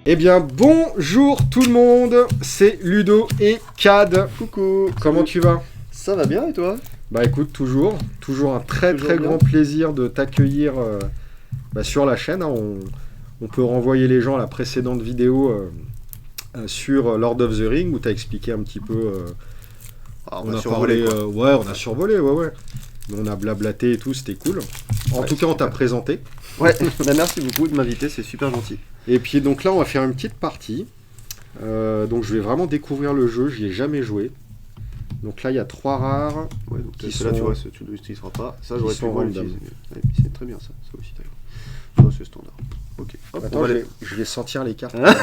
Eh bien, bonjour tout le monde, c'est Ludo et Cad. Coucou. Comment tu vas? Ça va bien et toi? Bah écoute, toujours un très Toujours très bien. grand plaisir de t'accueillir sur la chaîne. Hein. On peut renvoyer les gens à la précédente vidéo sur Lord of the Ring où tu as expliqué un petit peu... On a survolé, parlé, on a survolé, ouais. On a blablaté et tout, c'était cool. En tout cas, on t'a présenté. Ouais, bah, merci beaucoup de m'inviter, c'est super gentil. Et puis donc là, on va faire une petite partie. Donc je vais vraiment découvrir le jeu, j'y ai jamais joué. Donc là, il y a 3 rares. Ouais, donc Qui ceux-là, sont- tu vois, tu ne l'utiliseras pas. Ça, j'aurais qui pu sont moi random. l'utiliser. Ouais, puis c'est très bien ça aussi d'ailleurs. Ça, c'est standard. Ok. Hop, Attends, on va je vais sortir les cartes. Hein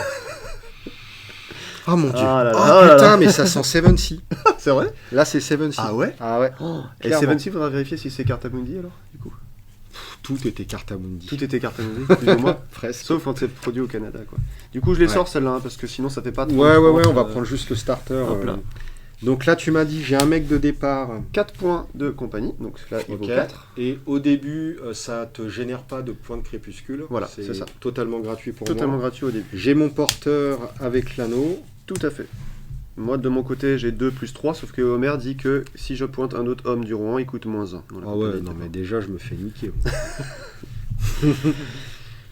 Oh mon dieu. Ah là là, Oh oh là putain, là. mais ça sent 7C. C'est vrai? Là, c'est 7C. Ah ouais? Ah ouais. Et Clairement. 7C, faudra vérifier si c'est Cartamundi alors, du coup. Tout était Cartamundi. Tout était Cartamundi, plus ou moins. Presque. Sauf quand c'est produit au Canada, quoi. Du coup, je les Ouais. sors celles-là, hein, parce que sinon ça fait pas trop. Ouais, on va prendre juste le starter. Hop là. Donc là, tu m'as dit, j'ai un mec de départ. 4 points de compagnie, donc là il vaut Ok. 4. Et au début, ça te génère pas de points de crépuscule. Voilà, c'est ça. Totalement gratuit pour Totalement moi. gratuit au début. J'ai mon porteur avec l'anneau. Tout à fait. Moi, de mon côté, j'ai 2 plus 3, sauf que Homer dit que si je pointe un autre homme du Rohan, il coûte moins 1. Ah ouais, non mais déjà, je me fais niquer.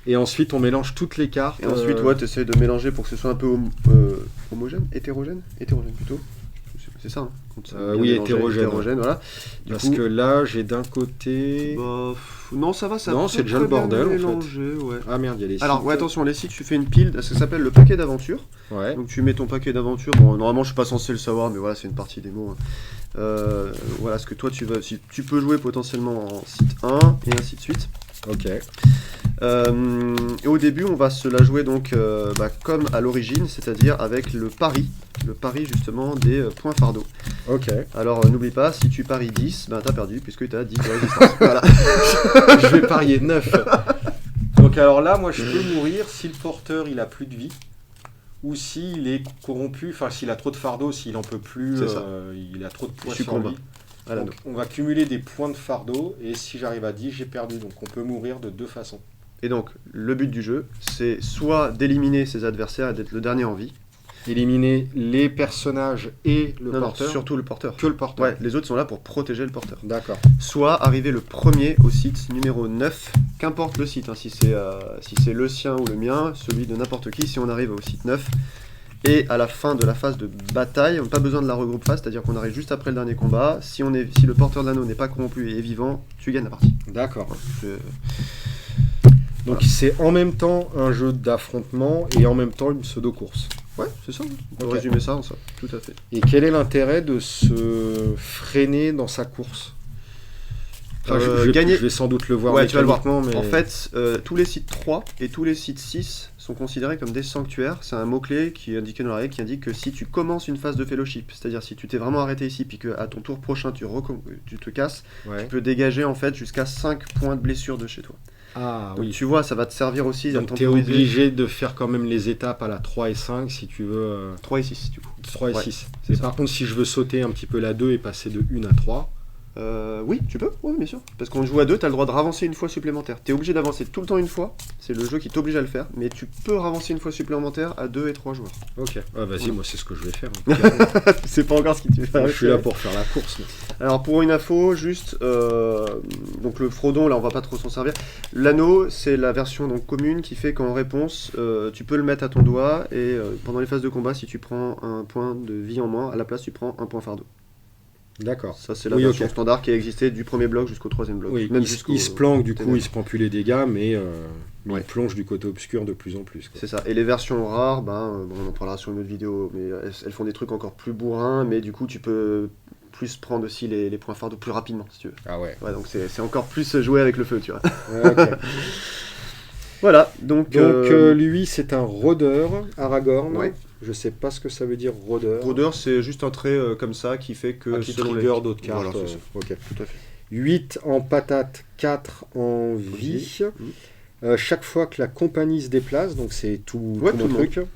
Et ensuite, on mélange toutes les cartes. Et ensuite, tu essaies de mélanger pour que ce soit un peu homogène, hétérogène plutôt. C'est ça, hein, quand c'est bien oui, mélangé, hétérogène. voilà. Du Parce coup, que là, j'ai d'un côté... non, ça va, ça Non, va c'est déjà le bordel, en fait. Ouais. Ah merde, il y a les Alors, sites. ouais, attention, les sites, tu fais une pile, ça s'appelle le paquet d'aventure. Ouais. Donc tu mets ton paquet d'aventure, bon normalement je suis pas censé le savoir mais voilà c'est une partie démo. Voilà ce que toi tu veux, si tu peux jouer potentiellement en site 1 et ainsi de suite. Ok. Et au début on va se la jouer donc comme à l'origine, c'est-à-dire avec le pari justement des points fardeau. Ok. Alors n'oublie pas, si tu paries 10, t'as perdu puisque tu as 10 de résistance. Voilà. Je vais parier 9. Donc alors là, moi, je peux mourir si le porteur, il a plus de vie. Ou s'il est corrompu, enfin s'il a trop de fardeau, s'il en peut plus, C'est ça. il a trop de points Il sur succombe. lui. Voilà, Donc, on va cumuler des points de fardeau, et si j'arrive à 10, j'ai perdu. Donc on peut mourir de 2 façons. Et donc le but du jeu c'est soit d'éliminer ses adversaires et d'être le dernier en vie. Éliminer les personnages et le Non, porteur. surtout le porteur. Que le porteur. Ouais, les autres sont là pour protéger le porteur. D'accord. Soit arriver le premier au site numéro 9, qu'importe le site, hein, si c'est le sien ou le mien, celui de n'importe qui, si on arrive au site 9, et à la fin de la phase de bataille, on n'a pas besoin de la regroupe phase, c'est-à-dire qu'on arrive juste après le dernier combat, si le porteur de l'anneau n'est pas corrompu et est vivant, tu gagnes la partie. D'accord. Je- Donc c'est en même temps un jeu d'affrontement et en même temps une pseudo-course. Ouais, c'est ça, on peut Ok. résumer ça en ça, tout à fait. Et quel est l'intérêt de se freiner dans sa course? Enfin, Gagner- je vais sans doute le voir Ouais, tu vas le voir. mécaniquement, mais... En fait, tous les sites 3 et tous les sites 6 sont considérés comme des sanctuaires. C'est un mot-clé qui est indiqué dans la règle qui indique que si tu commences une phase de fellowship, c'est-à-dire si tu t'es vraiment arrêté ici puis qu'à ton tour prochain tu te casses, Ouais. tu peux dégager en fait jusqu'à 5 points de blessure de chez toi. Ah Donc oui. tu vois, ça va te servir aussi à Donc tu es temporiser. obligé de faire quand même les étapes à la 3 et 5 si tu veux... 3 et 6 du coup. 3 et Ouais, 6. c'est Et ça. par contre, si je veux sauter un petit peu la 2 et passer de 1 à 3... Oui, tu peux, oui, bien sûr. Parce qu'on joue à 2, tu as le droit de ravancer une fois supplémentaire. Tu es obligé d'avancer tout le temps une fois, c'est le jeu qui t'oblige à le faire, mais tu peux ravancer une fois supplémentaire à 2 et 3 joueurs. Ok. Ah, vas-y, Ouais. moi c'est ce que je vais faire. Hein. C'est pas encore ce qui te fait. Je suis là pour faire la course. moi. Alors pour une info, juste, donc le Frodon, là on va pas trop s'en servir. L'anneau, c'est la version donc commune qui fait qu'en réponse, tu peux le mettre à ton doigt et pendant les phases de combat, si tu prends un point de vie en moins, à la place tu prends un point fardeau. D'accord. Ça c'est la Oui, version ok. standard qui a existé du premier bloc jusqu'au troisième bloc. Oui, Même il jusqu'au se planque du coup, ténèbres. il se prend plus les dégâts, mais Ouais. il plonge du côté obscur de plus en plus. Quoi. C'est ça. Et les versions rares, on en parlera sur une autre vidéo, mais elles font des trucs encore plus bourrins, mais du coup tu peux plus prendre aussi les points fardeau plus rapidement si tu veux. Ah ouais. Ouais, donc c'est encore plus jouer avec le feu, tu vois. Ouais, ok. Voilà, donc lui, c'est un rôdeur, Aragorn. Ouais. Je sais pas ce que ça veut dire rôdeur. Rôdeur, c'est juste un trait comme ça qui fait que Qui selon trigger d'autres cartes. Voilà, c'est ça. Ok. Tout à fait. 8 en patate, 4 en vie. Chaque fois que la compagnie se déplace, donc c'est tout, Ouais, tout tout mon le truc,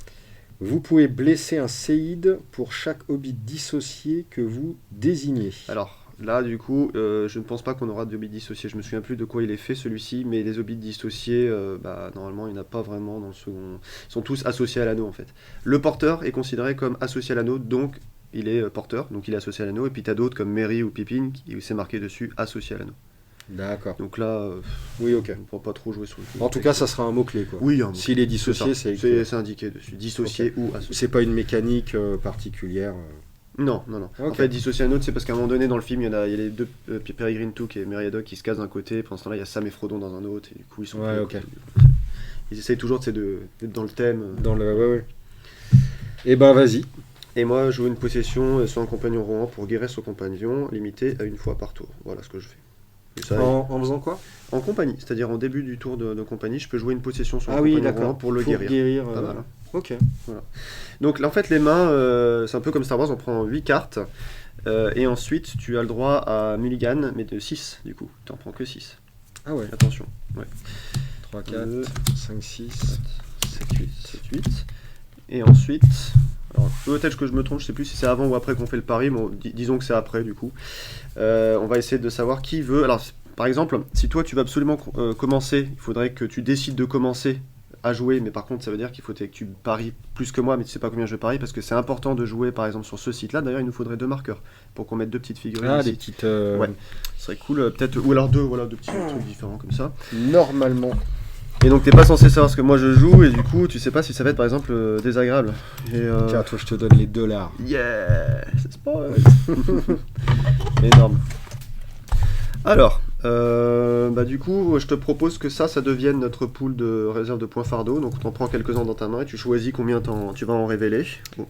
vous pouvez blesser un séide pour chaque hobbit dissocié que vous désignez. Alors, Là, du coup, je ne pense pas qu'on aura d'hobbits dissociés. Je me souviens plus de quoi il est fait celui-ci, mais les hobbits dissociés, normalement, il n'y en a pas vraiment dans le second. Ils sont tous associés à l'anneau en fait. Le porteur est considéré comme associé à l'anneau, donc il est porteur, donc il est associé à l'anneau. Et puis t'as d'autres comme Merry ou Pippin qui c'est marqué dessus associé à l'anneau. D'accord. Donc là, Oui, ok. on ne pourra pas trop jouer sur le coup. En tout cas, ça sera un mot-clé, quoi. Oui, S'il est dissocié, c'est c'est... c'est indiqué dessus. Dissocié ou associé. C'est pas une mécanique particulière. Non, non, non. En Ok. fait, dissocié à un autre, c'est parce qu'à un moment donné dans le film, il y a les deux Peregrine Took et Meriadoc qui se casent d'un côté, pendant ce temps-là, il y a Sam et Frodon dans un autre, et du coup, ils sont Ouais, plus- ok. Ils essayent toujours d'être dans le thème. Dans le... Ouais, ouais. Eh ben, vas-y. Et moi, jouer une possession sur un compagnon Rohan pour guérir son compagnon, limité à une fois par tour. Voilà ce que je fais. Et ça, En faisant quoi? en compagnie, c'est-à-dire en début du tour de compagnie, je peux jouer une possession sur un Ah oui, compagnon Rohan d'accord. pour le guérir. Pas mal, hein. Ok. Donc là, en fait, les mains, c'est un peu comme Star Wars, on prend 8 cartes. Et ensuite, tu as le droit à mulligan, mais de 6 du coup. Tu n'en prends que 6. Ah ouais. Attention. 3, 4, 2, 5, 6. 7, 8. Et ensuite, alors peut-être que je me trompe, je sais plus si c'est avant ou après qu'on fait le pari, mais disons que c'est après du coup. On va essayer de savoir qui veut. Alors, par exemple, si toi tu veux absolument commencer, il faudrait que tu décides de commencer à jouer, mais par contre ça veut dire qu'il faut que tu paries plus que moi, mais tu sais pas combien je parie, parce que c'est important de jouer par exemple sur ce site-là. D'ailleurs, il nous faudrait 2 marqueurs pour qu'on mette 2 petites figurines. Ah, ici. des petites... Ouais. Ce serait cool, peut-être, ou alors 2, voilà, 2 petits trucs différents comme ça. Normalement. Et donc t'es pas censé savoir ce que moi je joue, et du coup tu sais pas si ça va être par exemple désagréable. Et, Tiens, toi, je te donne les $. yeah, c'est spoil. Énorme. Alors, du coup, je te propose que ça devienne notre pool de réserve de points fardeau. Donc, t'en prends quelques-uns dans ta main et tu choisis combien tu vas en révéler. Bon.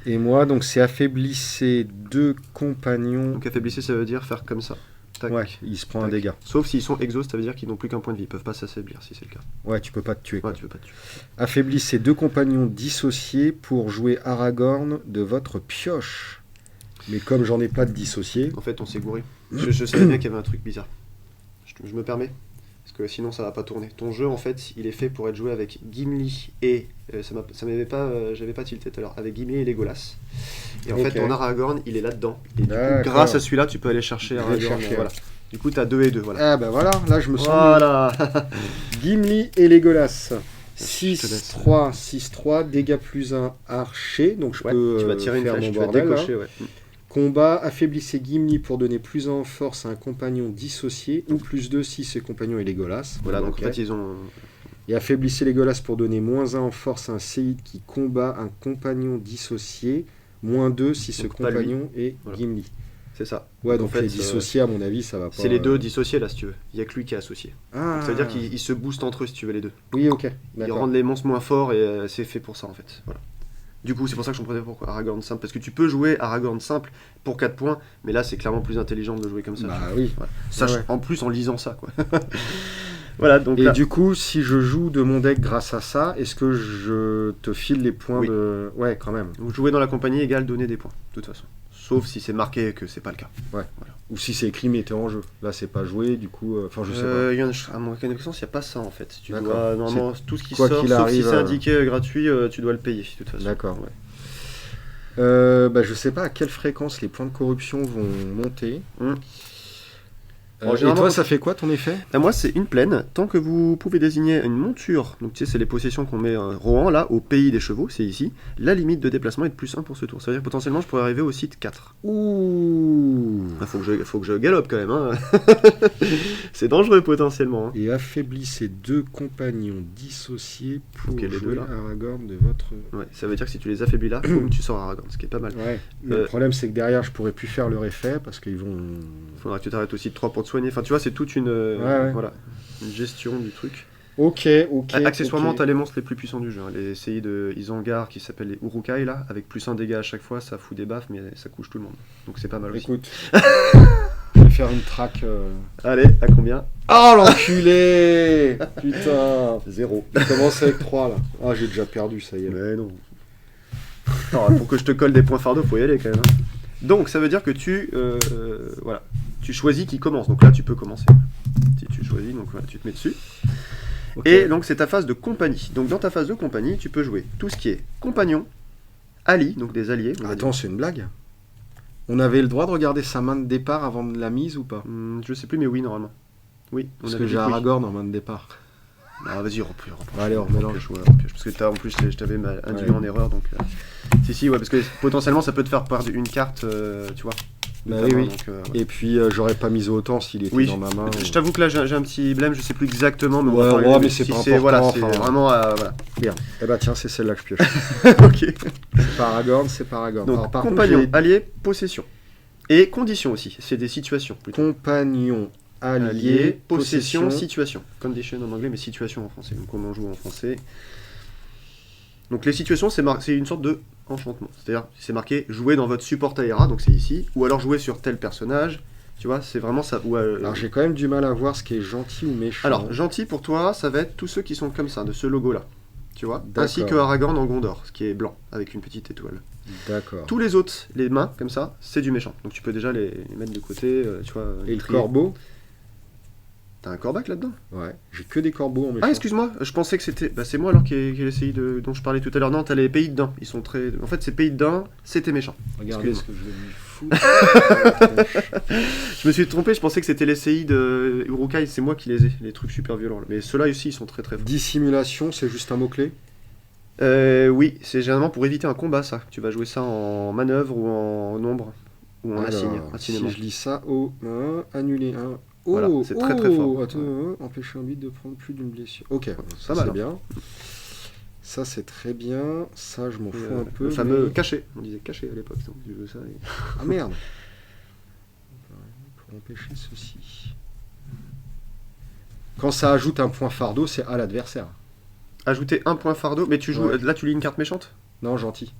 Et moi, donc, c'est affaiblissez 2 compagnons. Donc, affaiblissez, ça veut dire faire comme ça. Tac. Ouais, il se prend un Tac. dégât. Sauf s'ils sont exhaustes, ça veut dire qu'ils n'ont plus qu'un point de vie. Ils peuvent pas s'affaiblir si c'est le cas. Ouais, tu peux pas te tuer. Ouais, tu peux pas te tuer. Affaiblissez 2 compagnons dissociés pour jouer Aragorn de votre pioche. Mais comme j'en ai pas de dissocié, En fait, on s'est gouré. Je savais bien qu'il y avait un truc bizarre. Je me permets. Parce que sinon, ça va pas tourner. Ton jeu, en fait, il est fait pour être joué avec Gimli et. Ça m'avait pas. J'avais pas tilté tout à l'heure. Avec Gimli et Legolas. Et en Ok. fait, ton Aragorn, il est là-dedans. Et du coup, D'accord. grâce à celui-là, tu peux aller chercher Je vais le Aragorn. chercher, Voilà. Du coup, t'as 2 et 2. Voilà. ah bah voilà, là je me sens Voilà. Gimli et Legolas. Je te 6, laisse. 3, 6, 3, dégâts plus 1, archer. Donc je Ouais, peux tu vas tirer une faire flèche, mon tu vas bordel, là. décocher. Ouais. Combat, affaiblissez Gimli pour donner plus 1 en force à un compagnon dissocié, ou plus 2 si ce compagnon est Legolas. Voilà, donc Ok. en fait, ils ont. Et affaiblissez Legolas pour donner moins 1 en force à un séide qui combat un compagnon dissocié, moins 2 si ce Donc, pas lui. compagnon est Voilà. Gimli. C'est ça. Ouais, Donc, donc en fait, les dissociés, à mon avis, ça va pas... C'est les deux dissociés là, si tu veux. Il y a que lui qui est associé. Ah, Donc, ça veut dire qu'ils se boostent entre eux, si tu veux, les deux. Oui, ok, Ils d'accord. rendent les monstres moins forts et c'est fait pour ça en fait. Voilà. Du coup, c'est pour ça que je comprenais pourquoi Aragorn simple. Parce que tu peux jouer Aragorn simple pour 4 points, mais là c'est clairement plus intelligent de le jouer comme ça. Bah tu vois. oui. Voilà. Ouais. En plus en lisant ça quoi. Voilà, donc Et là, du coup, si je joue de mon deck grâce à ça, est-ce que je te file les points Oui. de... Ouais, quand même. vous jouez dans la compagnie égale donner des points, de toute façon. Sauf si c'est marqué que c'est pas le cas. Ou si c'est écrit mettez en jeu. Là, c'est pas joué, du coup... Enfin, je sais pas. À mon connaissance, il n'y a pas ça en fait. Tu D'accord. dois, normalement, tout ce qui quoi sort, qu'il sauf arrive, si c'est indiqué gratuit, tu dois le payer de toute façon. D'accord. Ouais. Je sais pas à quelle fréquence les points de corruption vont monter. Hum. Et généralement, toi, ça fait quoi ton effet? À moi, c'est une plaine. Tant que vous pouvez désigner une monture, donc tu sais, c'est les possessions qu'on met Rohan, là, au pays des chevaux, c'est ici, la limite de déplacement est de plus 1 pour ce tour. Ça veut dire que potentiellement, je pourrais arriver au site 4. Ouh. Faut que je galope quand même, hein. C'est dangereux potentiellement. Hein. Et affaiblissez 2 compagnons dissociés pour Ok, les jouer deux, là. Aragorn de votre... Ouais, ça veut dire que si tu les affaiblis là, boum, tu sors Aragorn, ce qui est pas mal. Ouais. Le problème, c'est que derrière, je pourrais plus faire leur effet parce qu'ils vont... Faudra que tu t'arrêtes aussi de 3 pour te soigner. Enfin, tu vois, c'est toute une, ouais. voilà, une gestion du truc. Ok, ok. Accessoirement, ok. t'as les monstres les plus puissants du jeu. Hein. Les CI de Isengard qui s'appellent les Urukai, là, avec plus 1 dégât à chaque fois, ça fout des baffes, mais ça couche tout le monde. Donc c'est pas mal aussi. Écoute, je vais faire une track... Allez, à combien? Oh l'enculé. Putain. 0. Je commence avec 3 là. Ah, j'ai déjà perdu, ça y est. Mais non. Alors, pour que je te colle des points fardeaux, faut y aller quand même. Hein. Donc ça veut dire que voilà, tu choisis qui commence. Donc là, tu peux commencer. Si tu choisis, donc voilà, tu te mets dessus. Ok. Et donc c'est ta phase de compagnie. Donc dans ta phase de compagnie, tu peux jouer tout ce qui est compagnon, alliés, donc des alliés. on va Attends, dire. c'est une blague? On avait le droit de regarder sa main de départ avant de la mise ou pas? Je sais plus, mais oui, normalement. Oui, Parce que j'ai Aragorn en main de départ. Ah, vas-y, reprends. Allez, on mélange. Parce que en plus, je t'avais induit Ouais. en erreur, donc... Si, ouais, parce que potentiellement, ça peut te faire perdre une carte, tu vois. Bah de ta oui, main, oui. donc, ouais. Et puis, j'aurais pas mis autant s'il était Oui, dans ma main. Je t'avoue que là, j'ai un petit blême, je sais plus exactement, mais on va Ouais, pas ouais, regarder, mais c'est pas important, Voilà, enfin, c'est vraiment... voilà. Bien. Eh bah tiens, c'est celle-là que je pioche. Ok. C'est pas Aragorn, c'est pas Aragorn. Donc, Alors, par compagnon, contre, j'ai allié, possession. Et conditions aussi, c'est des situations. Plutôt. compagnon, allié, Allié, possession, possession. situation. Condition en anglais, mais situation en français. Donc on en joue en français. Donc les situations, c'est une sorte de enchantement. C'est-à-dire, c'est marqué jouer dans votre support Aera, donc c'est ici, ou alors jouer sur tel personnage. Tu vois, c'est vraiment ça. Alors j'ai quand même du mal à voir ce qui est gentil ou méchant. Alors, gentil pour toi, ça va être tous ceux qui sont comme ça, de ce logo-là. Tu vois, D'accord. ainsi que Aragorn en Gondor, ce qui est blanc, avec une petite étoile. D'accord. Tous les autres, les mains, comme ça, c'est du méchant. Donc tu peux déjà les mettre de côté, tu vois. Et le trier. corbeau? T'as un corbac là-dedans? Ouais, j'ai que des corbeaux en méchant. Ah, excuse-moi, je pensais que c'était. Bah, c'est moi alors qui ai essayé dont je parlais tout à l'heure. Non, t'as les pays de Dain. Ils sont très. En fait, ces pays de Dain, c'était méchant. Regardez ce que je vais lui foutre. Je me suis trompé, je pensais que c'était les CI de Urukai. C'est moi qui les ai, les trucs super violents. Là. Mais ceux-là aussi, ils sont très très forts. Dissimulation, c'est juste un mot-clé? Oui, c'est généralement pour éviter un combat, ça. Tu vas jouer ça en manœuvre ou en nombre ou en Alors, assignement. si je lis ça, annuler un. Oh, Voilà, c'est très, très fort. Attends, empêcher un bit de prendre plus d'une blessure. Ok, ça mal, c'est hein. bien. Ça c'est très bien. Ça je m'en fous un peu. Le fameux mais- caché. On disait caché à l'époque. Donc tu veux ça. Ah merde. Pour empêcher ceci. Quand ça ajoute un point fardeau, c'est à l'adversaire. Ajouter un point fardeau, mais tu joues. Ouais. Là, tu lis une carte méchante? Non, gentil.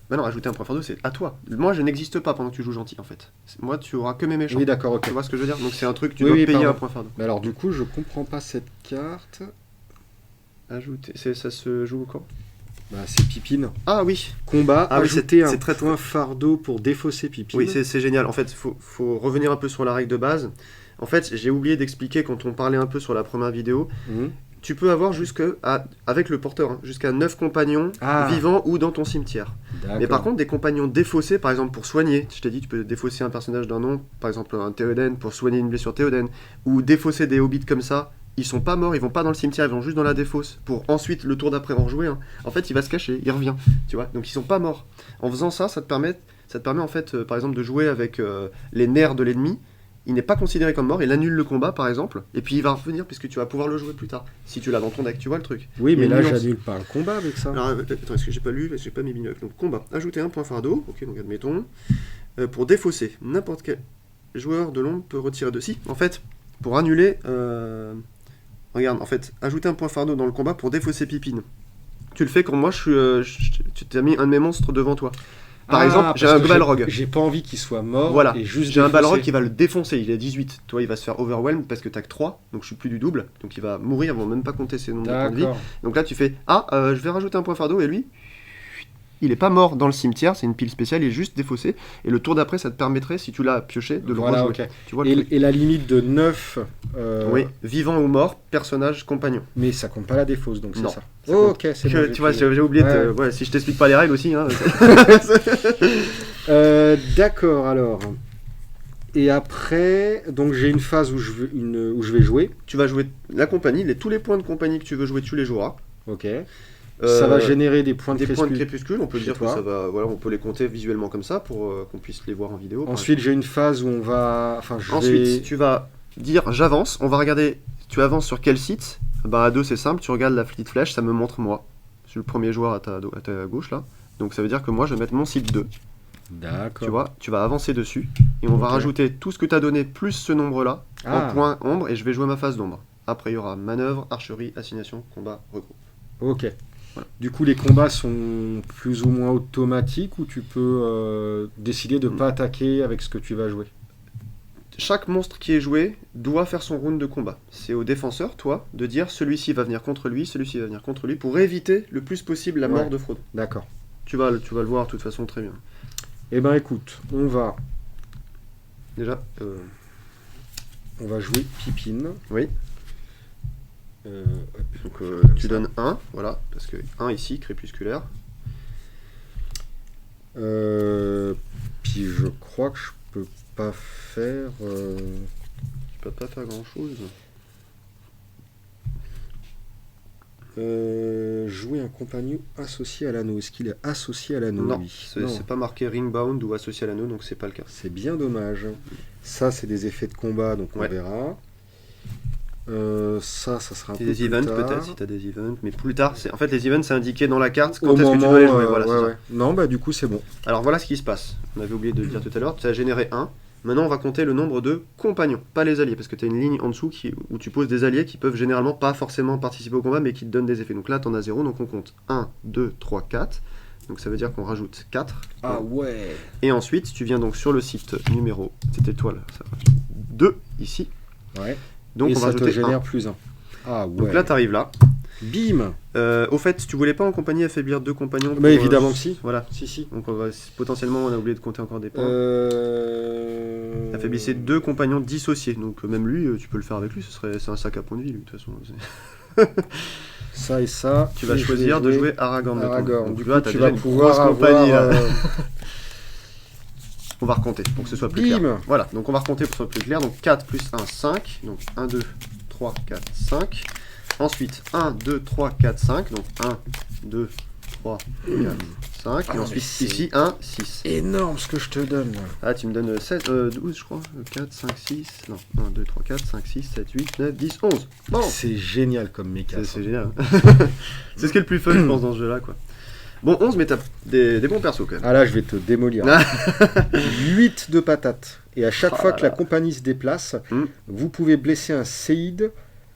Bah non, ajouter un point fardeau, c'est à toi. Moi, je n'existe pas pendant que tu joues gentil, en fait. Moi, tu auras que mes méchants. Oui, d'accord, ok. Tu vois ce que je veux dire? Donc c'est un truc, tu Oui, dois oui, payer pardon. un point fardeau. Mais alors du coup, je comprends pas cette carte. Ajouter, ça se joue quand? Bah, c'est Pipine. Ah oui, Combat, Ah oui, ajouter un c'est très, point fardeau pour défausser Pipine. oui, c'est génial. En fait, faut revenir un peu sur la règle de base. En fait, j'ai oublié d'expliquer quand on parlait un peu sur la première vidéo. Mhm. Tu peux avoir avec le porteur, hein, jusqu'à 9 compagnons Ah. vivants ou dans ton cimetière. D'accord. Mais par contre, des compagnons défaussés, par exemple pour soigner, je t'ai dit, tu peux défausser un personnage d'un nom, par exemple un Théoden pour soigner une blessure Théoden, ou défausser des hobbits comme ça, ils sont pas morts, ils vont pas dans le cimetière, ils vont juste dans la défausse, pour ensuite le tour d'après en rejouer. Hein. En fait, il va se cacher, il revient, tu vois, donc ils sont pas morts. En faisant ça, ça te permet en fait, par exemple, de jouer avec les nerfs de l'ennemi. Il n'est pas considéré comme mort, il annule le combat par exemple, et puis il va revenir puisque tu vas pouvoir le jouer plus tard, si tu l'as dans ton deck, tu vois le truc. Oui, Il y mais a une là, nuance. j'annule pas un combat avec ça. Alors, attends, est-ce que j'ai pas lu? J'ai pas mis binocle. Donc, combat. Ajouter un point fardeau. Ok, donc admettons. Pour défausser, n'importe quel joueur de l'ombre peut retirer de si. En fait, pour annuler. Regarde, en fait, ajouter un point fardeau dans le combat pour défausser Pipine. Tu le fais quand moi, tu t'as mis un de mes monstres devant toi. Par exemple, j'ai un Balrog. J'ai pas envie qu'il soit mort. Voilà, Et juste j'ai un défausser. Balrog qui va le défoncer, il est 18. Toi, il va se faire overwhelm parce que t'as que 3, donc je suis plus du double. Donc il va mourir, ils vont même pas compter ses nombres de points de vie. D'accord. Donc là, tu fais je vais rajouter un point fardeau et lui, il est pas mort dans le cimetière, c'est une pile spéciale, il est juste défaussé. Et le tour d'après, ça te permettrait, si tu l'as pioché, de le Voilà, rejouer. ok. Tu vois le truc? Et la limite de 9. Oui, vivant ou mort, personnage, compagnon. Mais ça compte pas la défausse, donc c'est Non. ça. Ça Oh, compte ok, c'est bon. Que, tu vois, j'ai oublié de. Ouais. Ouais, si je t'explique pas les règles aussi. Hein. D'accord, alors. Et après, donc j'ai une phase où je vais jouer. Tu vas jouer la compagnie, tous les points de compagnie que tu veux jouer, tu les joueras. Ok. Ça va générer des points de des points de crépuscule. crépuscule, on peut Chez dire que toi. ça va. Voilà, on peut les compter visuellement comme ça pour qu'on puisse les voir en vidéo. par Ensuite, j'ai une phase où on va. Enfin, je Ensuite, vais. tu vas dire j'avance, on va regarder, tu avances sur quel site? Bah à 2 c'est simple, tu regardes la petite flèche, ça me montre moi. Je suis le premier joueur à ta gauche là. Donc ça veut dire que moi je vais mettre mon site 2. D'accord. Tu vois, tu vas avancer dessus et on va Ok. rajouter tout ce que tu as donné plus ce nombre là Ah. en point ombre et je vais jouer ma phase d'ombre. Après il y aura manœuvre, archerie, assignation, combat, regroupe. Ok. Voilà. Du coup, les combats sont plus ou moins automatiques ou tu peux décider de pas attaquer avec ce que tu vas jouer. Chaque monstre qui est joué doit faire son round de combat. C'est au défenseur, toi, de dire celui-ci va venir contre lui, celui-ci va venir contre lui, pour éviter le plus possible la mort Ouais. de Frodo. D'accord. Tu vas le voir de toute façon très bien. Eh ben, écoute, on va Déjà, jouer Pipine. oui. Hop. Donc Comme tu ça. donnes 1, voilà, parce que 1 ici, crépusculaire. Puis je crois que je peux pas faire. Tu peux pas faire grand chose. Jouer un compagnon associé à l'anneau. Est-ce qu'il est associé à l'anneau, Non, lui c'est pas marqué ringbound ou associé à l'anneau, donc c'est pas le cas. C'est bien dommage. Ça, c'est des effets de combat, donc on Ouais. verra. Ça sera un peu Des plus events tard. peut-être, si t'as des events, mais plus tard, en fait les events c'est indiqué dans la carte Au quand est-ce que tu moment, dois les jouer, voilà, ouais, c'est ça. ouais. Non, bah du coup, c'est bon. Alors voilà ce qui se passe, on avait oublié de le dire tout à l'heure, tu as généré 1, maintenant on va compter le nombre de compagnons, pas les alliés, parce que tu as une ligne en dessous où tu poses des alliés qui peuvent généralement pas forcément participer au combat, mais qui te donnent des effets. Donc là tu en as 0, donc on compte 1, 2, 3, 4, donc ça veut dire qu'on rajoute 4. Ah ouais. Et ensuite tu viens donc sur le site numéro, c'était toi là, ça, 2, ici, Ouais. donc Et on va ça te rajouter génère 1. plus 1. Ah ouais. Donc là tu arrives là. Bim. Au fait, tu voulais pas en compagnie affaiblir 2 compagnons Mais évidemment que si. Voilà. Si. Donc potentiellement on a oublié de compter encore des points. Euh... Affaiblissez 2 compagnons dissociés. Donc même lui, tu peux le faire avec lui. C'est un sac à points de vie lui de toute façon. Ça et ça. Tu vas et je choisir vais de jouer Aragorn. Aragorn. Donc Du là, coup, t'as tu déjà vas une pouvoir grosse compagnie là. avoir. On va recompter pour que ce soit plus Bim. clair. Voilà. Donc on va recompter pour que ce soit plus clair. Donc 4 plus 1, 5. Donc 1, 2, 3, 4, 5. Ensuite 1, 2, 3, 4, 5. Donc 1, 2, 3, 4, 5. Ah, Et mais ensuite c'est ici 1, 6. Énorme ce que je te donne. Là. Ah, tu me donnes 7, 12, je crois. 4, 5, 6. Non, 1, 2, 3, 4, 5, 6, 7, 8, 9, 10, 11. Bon, C'est génial comme méca. c'est génial. C'est ce qui est le plus fun, je pense, dans ce jeu-là, quoi. Bon, 11, mais t'as des bons persos, quand même. Ah là, je vais te démolir. 8 de patates. Et à chaque Oh fois là que la là. compagnie se déplace, vous pouvez blesser un séide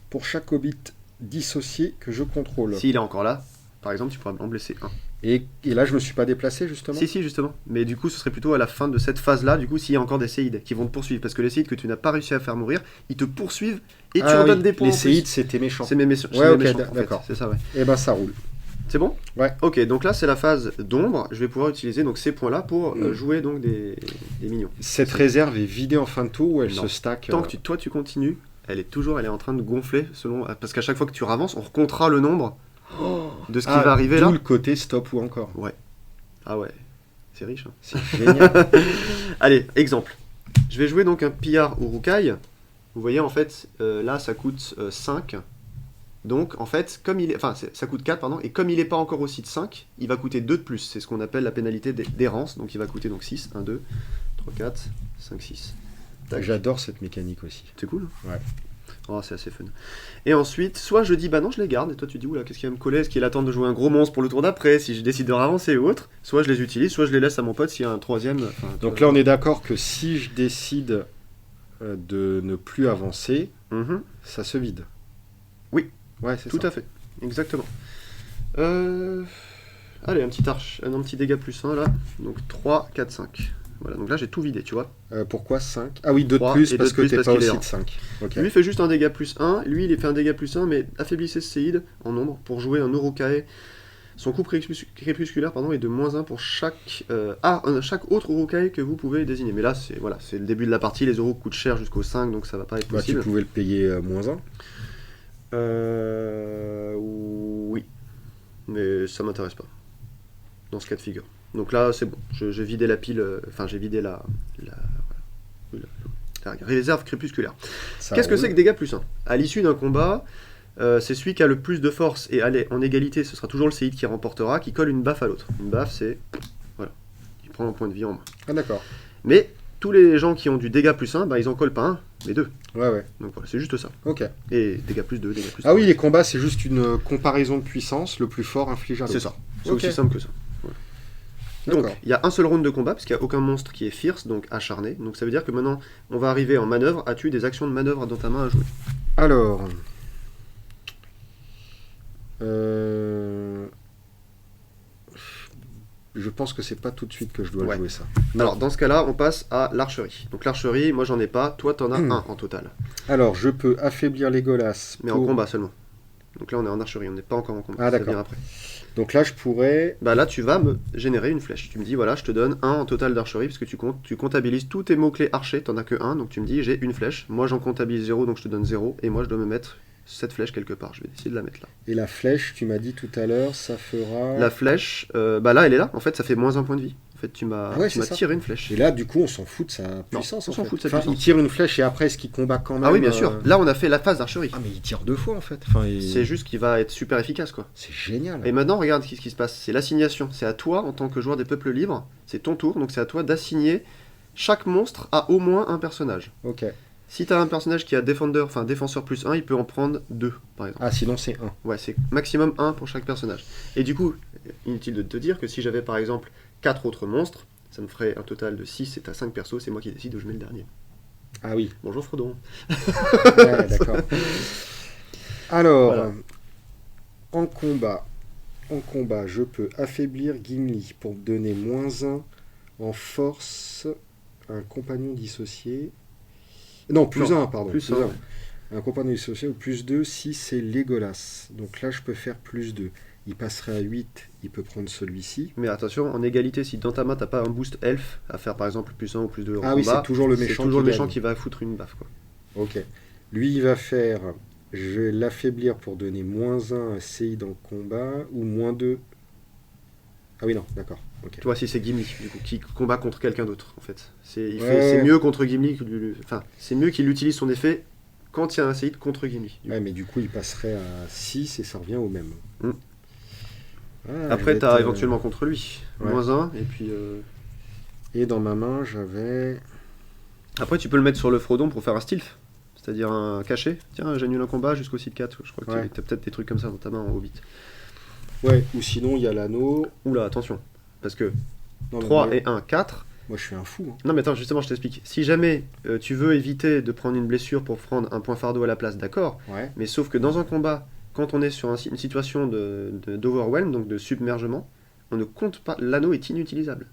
pour chaque hobbit dissocié que je contrôle. S'il est encore là, par exemple, tu pourras en blesser un. Et là, je me suis pas déplacé justement. Si, justement. Mais du coup, ce serait plutôt à la fin de cette phase-là, du coup, s'il y a encore des séides qui vont te poursuivre. Parce que les séides que tu n'as pas réussi à faire mourir, ils te poursuivent et tu Ah en oui, donnes des points. les en plus. séides, c'était méchant. C'est mes méchants. Ouais, ok, méchants, en fait. d'accord. C'est ça, ouais. Et ben ça roule. C'est bon? Ouais. Ok, donc là, c'est la phase d'ombre. Je vais pouvoir utiliser donc ces points-là pour jouer donc des minions. Cette réserve est vidée en fin de tour ou elle Non. se stack Tant que toi, tu continues, elle est en train de gonfler selon. Parce qu'à chaque fois que tu ravances, on recomptera le nombre de ce qui va arriver d'où là. le côté stop ou encore. Ah ouais, c'est riche. Hein. C'est génial. Allez, exemple. Je vais jouer donc un pillard Urukai. Vous voyez, en fait, là, ça coûte 5. Donc, en fait, ça coûte 4, pardon. Et comme il n'est pas encore au site 5, il va coûter 2 de plus. C'est ce qu'on appelle la pénalité d'errance. Donc, il va coûter donc 6. 1, 2, 3, 4, 5, 6. Tac. J'adore cette mécanique aussi. C'est cool. Ouais. Oh, c'est assez fun. Et ensuite, soit je dis bah non, je les garde, et toi tu dis oula, qu'est-ce qui va me coller? Est-ce qu'il attend de jouer un gros monstre pour le tour d'après, si je décide de ravancer ou autre? Soit je les utilise, soit je les laisse à mon pote s'il y a un troisième. Donc là, on est d'accord que si je décide de ne plus avancer, ça se vide. Oui. Ouais, c'est Tout ça. à fait, exactement. Allez, un petit dégât plus 1 là. Donc 3, 4, 5. Voilà, donc là j'ai tout vidé, tu vois. Pourquoi 5? Ah oui, 2 de 3 plus et parce deux de que plus t'es parce pas au qu'il est site en. 5. Ok. Lui il fait juste un dégât plus 1, lui il fait un dégât plus 1, mais affaiblissez ce séide en nombre pour jouer un Urukai. Son coup crépusculaire est de -1 pour chaque autre Urukai que vous pouvez désigner. Mais là, c'est le début de la partie, les euros coûtent cher jusqu'au 5, donc ça va pas être Bah, tu possible. pouvais le payer -1. Oui. Mais ça m'intéresse pas. Dans ce cas de figure. Donc là, c'est bon. J'ai vidé la pile. J'ai vidé la réserve crépusculaire. Qu'est-ce que c'est que dégâts plus 1? À l'issue d'un combat, c'est celui qui a le plus de force et aller en égalité, ce sera toujours le séide qui remportera, qui colle une baffe à l'autre. Une baffe, c'est. Voilà. Il prend un point de vie en moins. Ah d'accord. Mais tous les gens qui ont du dégâts plus 1, ils en collent pas un, mais 2. Ouais. Donc voilà, c'est juste ça. Ok. Et dégâts plus 2, dégâts plus 3. Ah oui, les combats, c'est juste une comparaison de puissance. Le plus fort inflige à l'autre. C'est ça. C'est Ok. aussi simple que ça. Voilà. Donc, D'accord. il y a un seul round de combat, parce qu'il n'y a aucun monstre qui est fierce, donc acharné. Donc ça veut dire que maintenant, on va arriver en manœuvre. As-tu des actions de manœuvre dans ta main à jouer? Alors. Je pense que c'est pas tout de suite que je dois jouer ça. Alors, dans ce cas-là, on passe à l'archerie. Donc l'archerie, moi j'en ai pas, toi t'en as un en total. Alors, je peux affaiblir Legolas. Mais en combat seulement. Donc là, on est en archerie, on n'est pas encore en combat. Ah, ça d'accord. vient après. Donc là, je pourrais... Bah là, tu vas me générer une flèche. Tu me dis, voilà, je te donne 1 en total d'archerie, parce que tu comptabilises tous tes mots-clés archer, t'en as que 1, donc tu me dis, j'ai une flèche. Moi, j'en comptabilise 0, donc je te donne 0, et moi, je dois me mettre cette flèche quelque part. Je vais essayer de la mettre là. Et la flèche, tu m'as dit tout à l'heure, ça fera... La flèche, là, elle est là. En fait, ça fait -1 point de vie. fait, tu m'as Ah ouais, c'est ça. tiré une flèche. Et là, du coup, on s'en fout de sa puissance. on s'en en fait. fout de sa Enfin, puissance. il tire une flèche et après, est-ce qu'il combat quand même Ah oui, bien sûr. Là, on a fait la phase d'archerie. Ah, mais il tire 2 fois en fait. Enfin, C'est juste qu'il va être super efficace, quoi. C'est génial. Et maintenant, regarde ce qui se passe. C'est l'assignation. C'est à toi, en tant que joueur des peuples libres. C'est ton tour, donc c'est à toi d'assigner chaque monstre à au moins un personnage. Ok. Si t'as un personnage qui a défenseur plus 1, il peut en prendre 2, par exemple. Ah, sinon c'est 1. Ouais, c'est maximum 1 pour chaque personnage. Et du coup, inutile de te dire que si j'avais par exemple 4 autres monstres, ça me ferait un total de 6 et t'as 5 persos, c'est moi qui décide où je mets le dernier. Ah oui. Bonjour Frodon. Ouais, d'accord. Alors, Voilà. en combat, je peux affaiblir Gimli pour me donner -1 en force à un compagnon dissocié. Non, +1, pardon. Plus +1. 1. Un compagnon dissocié ou +2 si c'est Legolas. Donc là, je peux faire +2. Il passerait à 8, il peut prendre celui-ci. Mais attention, en égalité, si dans ta main t'as pas un boost elf à faire par exemple plus 1 ou plus 2 en Ah oui, combat, c'est toujours le c'est méchant toujours qui le méchant gagne. qui va foutre une baffe, quoi. Ok. Lui, il va faire... Je vais l'affaiblir pour donner -1 à CI dans le combat ou -2. Ah oui, non, d'accord. Ok. Tu vois, si c'est Gimli, du coup, qui combat contre quelqu'un d'autre, en fait. C'est Ouais. mieux contre Gimli que enfin, c'est mieux qu'il utilise son effet quand il y a un séide contre Gimli. du coup. Ouais, mais du coup, il passerait à 6 et ça revient au même. Mm. Ah, Après, il t'as va être, éventuellement contre lui. ouais. -1, et puis... Et dans ma main, j'avais... Après, tu peux le mettre sur le Frodon pour faire un stealth. C'est-à-dire un cachet. Tiens, j'annule un combat jusqu'au site 4. Je crois que Ouais. t'as peut-être des trucs comme ça dans ta main en Hobbit. Ouais, ou sinon, il y a l'anneau. Oula, attention. Parce que Non, mais 3 moi, et 1, 4. moi, je suis un fou. Hein. Non, mais attends, justement, je t'explique. Si jamais tu veux éviter de prendre une blessure pour prendre un point fardeau à la place, d'accord. Ouais. Mais sauf que dans un combat, quand on est sur une situation d'overwhelm, donc de submergement, on ne compte pas. L'anneau est inutilisable.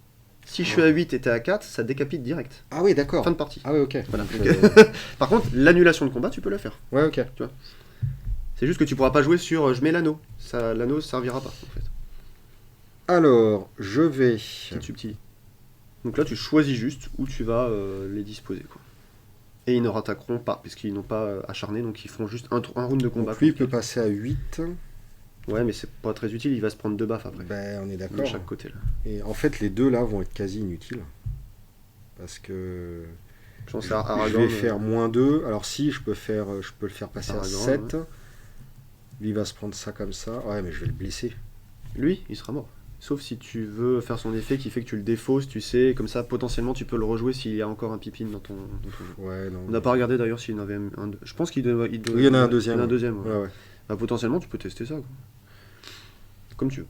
Si je suis à 8 et t'es à 4, ça décapite direct. Ah oui, d'accord. Fin de partie. Ah oui, ok. Voilà. Donc, Par contre, l'annulation de combat, tu peux le faire. Ouais, ok. C'est juste que tu pourras pas jouer sur je mets l'anneau. L'anneau servira pas, en fait. Alors, je vais... Petite subtil. Donc là, tu choisis juste où tu vas les disposer, quoi. Et ils ne rattaqueront pas, puisqu'ils n'ont pas acharné, donc ils feront juste un round de combat. Donc lui, il peut passer à 8. Ouais, mais c'est pas très utile, il va se prendre 2 baffes après. Ben, on est De d'accord. chaque côté, là. Et en fait, les deux là vont être quasi inutiles. Parce que Je pense je à Aragorn. vais faire -2. Alors si, je peux le faire passer à Aragorn, 7. Lui, il va se prendre ça comme ça. Ouais, mais je vais le blesser. Lui, il sera mort. Sauf si tu veux faire son effet qui fait que tu le défausses, tu sais, comme ça, potentiellement, tu peux le rejouer s'il y a encore un Pippin dans ton jeu. Ouais, non. On n'a pas regardé d'ailleurs s'il y en avait un. Je pense qu'il doit. Oui, il y en a un deuxième. Il y en a un deuxième, ouais. Ouais, ouais. Bah, potentiellement, tu peux tester ça, quoi. Comme tu veux.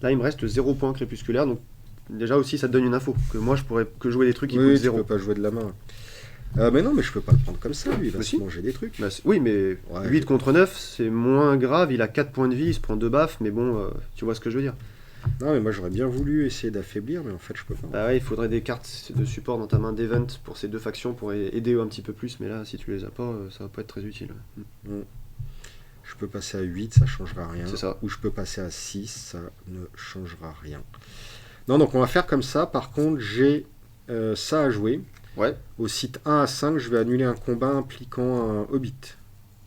Là, il me reste 0 point crépusculaire, donc déjà aussi, ça te donne une info. Que moi, je pourrais que jouer des trucs qui Oui, coûtent tu 0. peux pas jouer de la main. Mais non, mais je peux pas le prendre comme ça, lui. Il va Mais se si. manger des trucs. Bah, oui, mais Ouais, 8 contre 9, c'est moins grave. Il a 4 points de vie, il se prend 2 baffes, mais bon, tu vois ce que je veux dire. Non, mais moi, j'aurais bien voulu essayer d'affaiblir, mais en fait, je peux pas. Bah ouais, il faudrait des cartes de support dans ta main d'event pour ces deux factions pour aider un petit peu plus, mais là, si tu les as pas, ça va pas être très utile. Je peux passer à 8, ça changera rien. C'est ça. Ou je peux passer à 6, ça ne changera rien. Non, donc on va faire comme ça. Par contre, j'ai ça à jouer. Ouais. Au site 1 à 5, je vais annuler un combat impliquant un hobbit.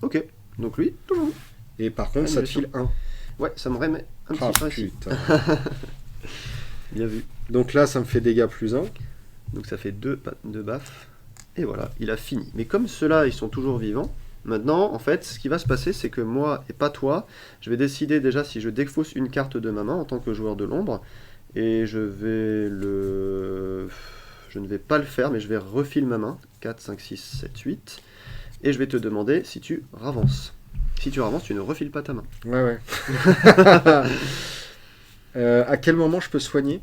Ok, donc lui, toujours. Et par contre, ça te Annulation. file 1. Ouais, ça me remet un Ah petit point ici. putain. Bien vu. Donc là, ça me fait dégâts +1. Donc ça fait 2 baffes. Et voilà, il a fini. Mais comme ceux-là, ils sont toujours vivants, maintenant, en fait, ce qui va se passer, c'est que moi et pas toi, je vais décider déjà si je défausse une carte de ma main en tant que joueur de l'ombre. Et je ne vais pas le faire, mais je vais refiler ma main. 4, 5, 6, 7, 8. Et je vais te demander si tu ravances. Si tu ravances, tu ne refiles pas ta main. Ouais, ouais. À quel moment je peux soigner?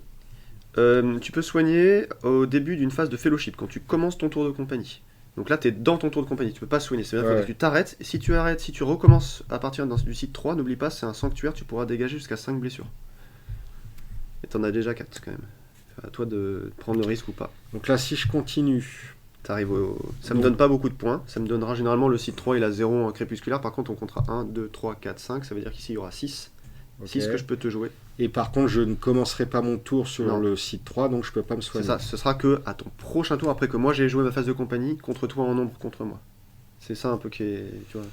Tu peux soigner au début d'une phase de fellowship, quand tu commences ton tour de compagnie. Donc là, tu es dans ton tour de compagnie, tu peux pas soigner. C'est-à-dire Ouais. que tu t'arrêtes, et si tu arrêtes, si tu recommences à partir du site 3, n'oublie pas, c'est un sanctuaire, tu pourras dégager jusqu'à 5 blessures. Et t'en as déjà 4 quand même. À toi de prendre le risque ou pas. Donc là, si je continue... T'arrives Ça me Donc- donne pas beaucoup de points, ça me donnera généralement le site 3, il a 0 en crépusculaire, par contre on comptera 1, 2, 3, 4, 5, ça veut dire qu'ici il y aura 6. Ok. 6 que je peux te jouer. Et par contre, je ne commencerai pas mon tour sur Non. le site 3, donc je peux pas me C'est soigner. ça, ce sera que à ton prochain tour, après que moi j'ai joué ma phase de compagnie, contre toi en nombre contre moi. C'est ça un peu qui est. Tu vois.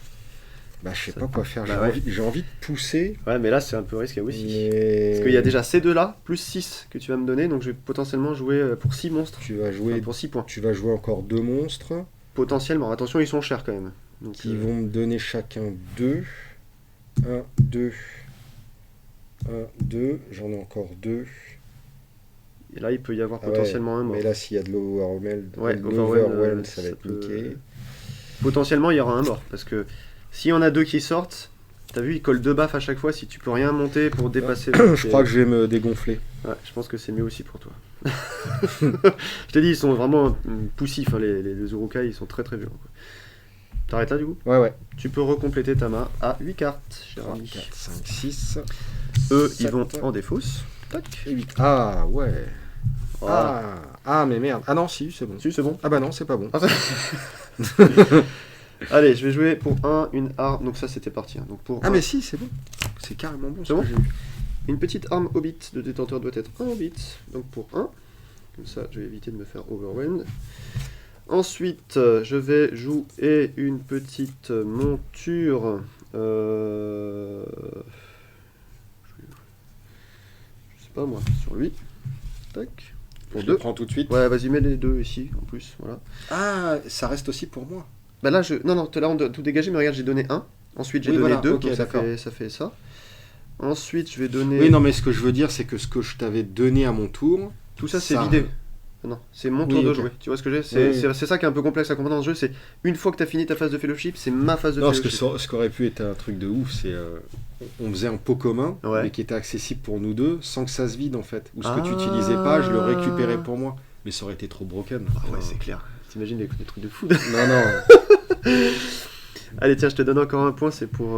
Bah, je sais Ça- pas quoi faire. Bah, J'ai envie de pousser. Ouais, mais là, c'est un peu risqué aussi. Mais... Parce qu'il y a déjà ces deux-là, plus 6 que tu vas me donner, donc je vais potentiellement jouer pour 6 monstres. Tu vas Enfin, jouer, pour 6 points. tu vas jouer encore 2 monstres Potentiellement, attention, ils sont chers quand même. Donc, qui vont me donner chacun 2. 1, 2. 1, 2. J'en ai encore 2. Et là, il peut y avoir Ah ouais, potentiellement un mort. mais là, s'il y a de l'overwhelm, Ouais, overwhelm, ça va être peut- niqué. Potentiellement, il y aura un mort. Parce que s'il y en a deux qui sortent, t'as vu, ils collent 2 baffes à chaque fois. Si tu peux rien monter pour dépasser. Je crois que je vais me dégonfler. Ouais, je pense que c'est mieux aussi pour toi. Je t'ai dit, ils sont vraiment poussifs, hein, les urukai, ils sont très très violents. Quoi. T'arrêtes là du coup? Ouais. Tu peux recompléter ta main à 8 cartes, cher 3, ami. 4, 5, 6. Eux, 7, ils vont en défausse. Tac. et 8. Ah, ouais. Voilà. Ah, mais merde. Ah non, si, c'est bon. Si, c'est bon. Ah bah non, c'est pas bon. Ah, Allez, je vais jouer pour une arme. Donc ça, c'était parti. Hein. Donc pour Ah, mais si, c'est bon. C'est carrément bon. C'est ce bon que j'ai eu. une petite arme hobbit de détenteur doit être un hobbit. Donc pour 1. Comme ça, je vais éviter de me faire overwhelmed. Ensuite, je vais jouer une petite monture. Je sais pas moi, sur lui. Tac. Pour Je 2. le prends tout de suite. Ouais, vas-y, mets les 2 ici en plus. Voilà. Ah, ça reste aussi pour moi. Bah là, non, là, on doit tout dégager, mais regarde, j'ai donné 1. Ensuite, j'ai Oui, donné voilà, 2, ok, donc d'accord. ça fait ça. Ensuite, je vais donner. Oui, non, mais ce que je veux dire, c'est que ce que je t'avais donné à mon tour. Tout ça, c'est ça- vidé. Ah non, c'est mon tour Oui, de ok. jouer. Tu vois ce que j'ai? Oui, oui. C'est ça qui est un peu complexe à comprendre dans ce jeu. C'est une fois que tu as fini ta phase de fellowship, c'est ma phase de Non, parce que fellowship. ce qu'aurait pu être un truc de ouf, c'est. On faisait un pot commun, Ouais. mais qui était accessible pour nous deux, sans que ça se vide en fait. Ou ce que tu Ah. utilisais pas, je le récupérais pour moi. Mais ça aurait été trop broken. Ah ouais, Enfin, c'est clair. T'imagines les trucs de fou. Non, non. Allez, tiens, je te donne encore un point. C'est pour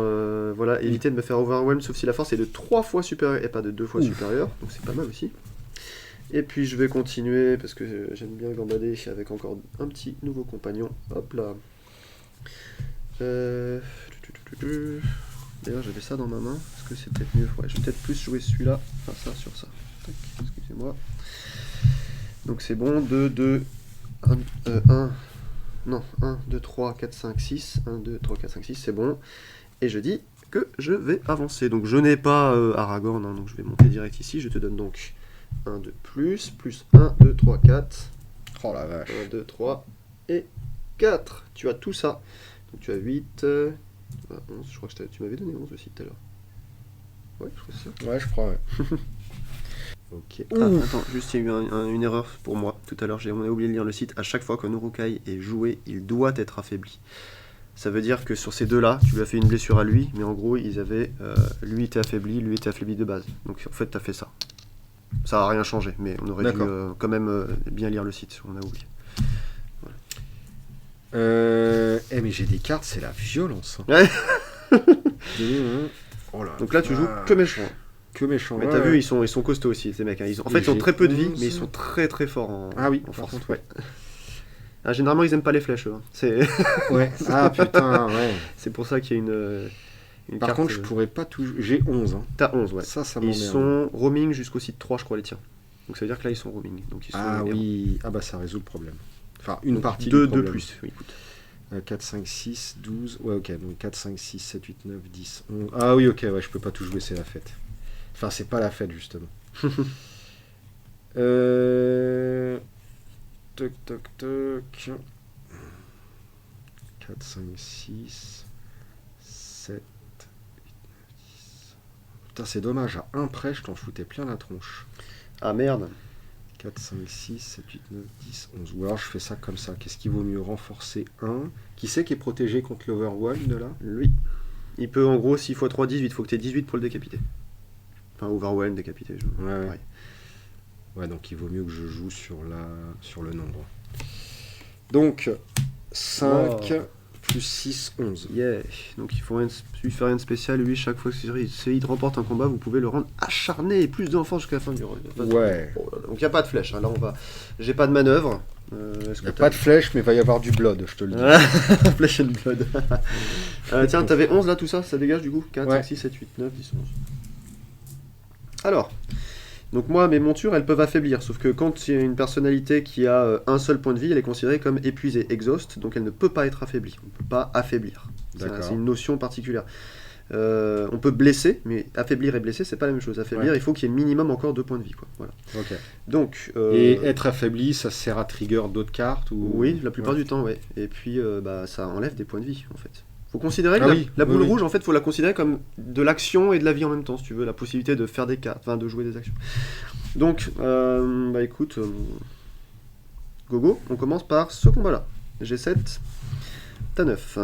voilà, éviter de me faire overwhelm, sauf si la force est de 3 fois supérieure et pas de 2 fois Ouf. supérieure. Donc c'est pas mal aussi. Et puis je vais continuer parce que j'aime bien gambader avec encore un petit nouveau compagnon. Hop là. D'ailleurs j'avais ça dans ma main. Est-ce que c'est peut-être mieux? Ouais, je vais peut-être plus jouer celui-là. Enfin ça sur ça. Tac, excusez-moi. Donc c'est bon. 2, 2, 1. Non, 1, 2, 3, 4, 5, 6. 1, 2, 3, 4, 5, 6, c'est bon. Et je dis que je vais avancer. Donc je n'ai pas Aragorn, hein, donc je vais monter direct ici. Je te donne donc 1 de plus 1, 2, 3, 4. Oh la vache. 1, 2, 3 et 4. Tu as tout ça. Donc tu as 8, 11. Je crois que tu m'avais donné 11 aussi tout à l'heure. Ouais, je crois que c'est ça. Ouais, je crois, ouais. Ok. Ah, attends, juste il y a eu une erreur pour moi tout à l'heure, on a oublié de lire le site. À chaque fois qu'un urukai est joué, il doit être affaibli. Ça veut dire que sur ces deux-là, tu lui as fait une blessure à lui, mais en gros, ils avaient lui était affaibli de base. Donc en fait, tu as fait ça. Ça n'a rien changé, mais on aurait dû quand même bien lire le site, on a oublié. Mais j'ai des cartes, c'est la violence. Ouais. Oh là, Donc là, tu joues que méchant. Que méchant. Mais ouais, t'as ouais. vu, ils sont costauds aussi, ces mecs. Hein. En fait, ils ont j'ai très peu de vie, 11. mais ils sont très très forts en, Ah oui, en par force. contre, Ouais. Ah, généralement, ils aiment pas les flèches, eux, hein. C'est Ouais. Ah putain, ouais. c'est pour ça qu'il y a une Par carte. contre, je pourrais pas tout. J'ai 11. Hein. T'as 11, ouais. Ça Ils m'emmerde. sont roaming jusqu'au site 3, je crois, les tiens. Donc ça veut dire que là, ils sont roaming. Donc ils sont Ah errants. oui. Ah bah ça résout le problème. Enfin, une Donc, partie deux du problème. de plus, oui, écoute. 4, 5, 6, 12. Ouais, ok. Donc 4, 5, 6, 7, 8, 9, 10, 11. Ah oui, ok. Ouais, je peux pas tout jouer, c'est la fête. Enfin, c'est pas la fête, justement. Toc, toc, toc. 4, 5, 6, 7, 8, 9, 10. Putain, c'est dommage. À un près, je t'en foutais plein la tronche. Ah merde. 4, 5, 6, 7, 8, 9, 10, 11. Ou alors je fais ça comme ça. Qu'est-ce qui vaut mieux renforcer 1? Qui c'est qui est protégé contre l'overwhelm de là? Lui. Il peut en gros 6 x 3, 18. Faut que t'aies 18 pour le décapiter. Enfin, overwhelm, décapité. Ouais. Ouais. Ouais, donc il vaut mieux que je joue sur le nombre. Donc 5 Wow. plus 6, 11. Yeah. Donc il faut lui faire rien de spécial. Lui, chaque fois qu'il remporte un combat, vous pouvez le rendre acharné et plus d'enfants jusqu'à la fin du run. Ouais. Bon, donc il n'y a pas de flèche. Hein. Là, j'ai pas de manœuvre. Il n'y a pas de flèche, mais il va y avoir du blood, je te le dis. Flash and blood. Tiens, t'avais 11 là, tout ça, ça dégage du coup 4, Ouais. 5, 6, 7, 8, 9, 10, 11. Alors, Donc moi, mes montures, elles peuvent affaiblir, sauf que quand il y a une personnalité qui a un seul point de vie, elle est considérée comme épuisée, exhaust, donc elle ne peut pas être affaiblie. On ne peut pas affaiblir. C'est une notion particulière. On peut blesser, mais affaiblir et blesser, c'est pas la même chose. Affaiblir, il faut qu'il y ait minimum encore 2 points de vie, quoi. Voilà. Ok. Donc, et être affaibli, ça sert à trigger d'autres cartes ou... Oui, la plupart du temps, ouais. Et puis, ça enlève des points de vie, en fait. Faut considérer que la boule rouge, en fait, faut la considérer comme de l'action et de la vie en même temps, si tu veux, la possibilité de faire des cartes, enfin de jouer des actions. Donc, écoute, Gogo, on commence par ce combat-là. J'ai 7, t'as 9.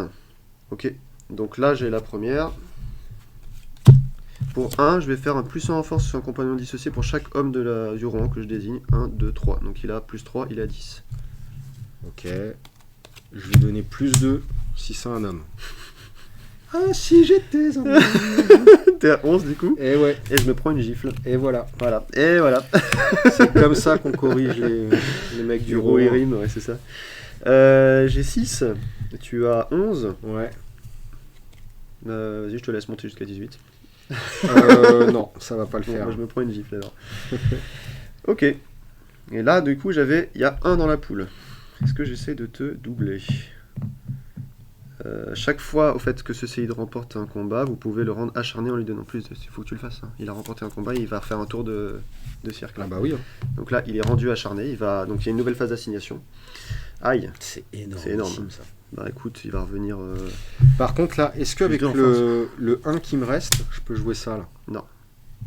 Ok, donc là j'ai la première. Pour 1, je vais faire un +1 en force sur un compagnon dissocié pour chaque homme du rang que je désigne. 1, 2, 3. Donc il a +3, il a 10. Ok. Je vais donner +2 si c'est un homme. Ah, si j'étais un homme. T'es à 11 du coup. Et ouais. Et je me prends une gifle. Et voilà. Voilà. Et voilà. C'est comme ça qu'on corrige les mecs du roi. roi. Ouais, c'est ça. J'ai 6. Tu as 11. Ouais. Vas-y, je te laisse monter jusqu'à 18. Non, ça va pas le faire. Moi, je me prends une gifle alors. Ok. Et là, du coup, il y a 1 dans la poule. Est-ce que j'essaie de te doubler? Chaque fois au fait que ce Séide remporte un combat, vous pouvez le rendre acharné en lui donnant plus. Il faut que tu le fasses. Hein. Il a remporté un combat, il va refaire un tour de cirque. Ah bah oui. Donc là, il est rendu acharné. Donc il y a une nouvelle phase d'assignation. Aïe. C'est énorme. C'est énorme ça. Bah écoute, il va revenir. Par contre là, est-ce qu'avec le 1 qui me reste, je peux jouer ça là? Non.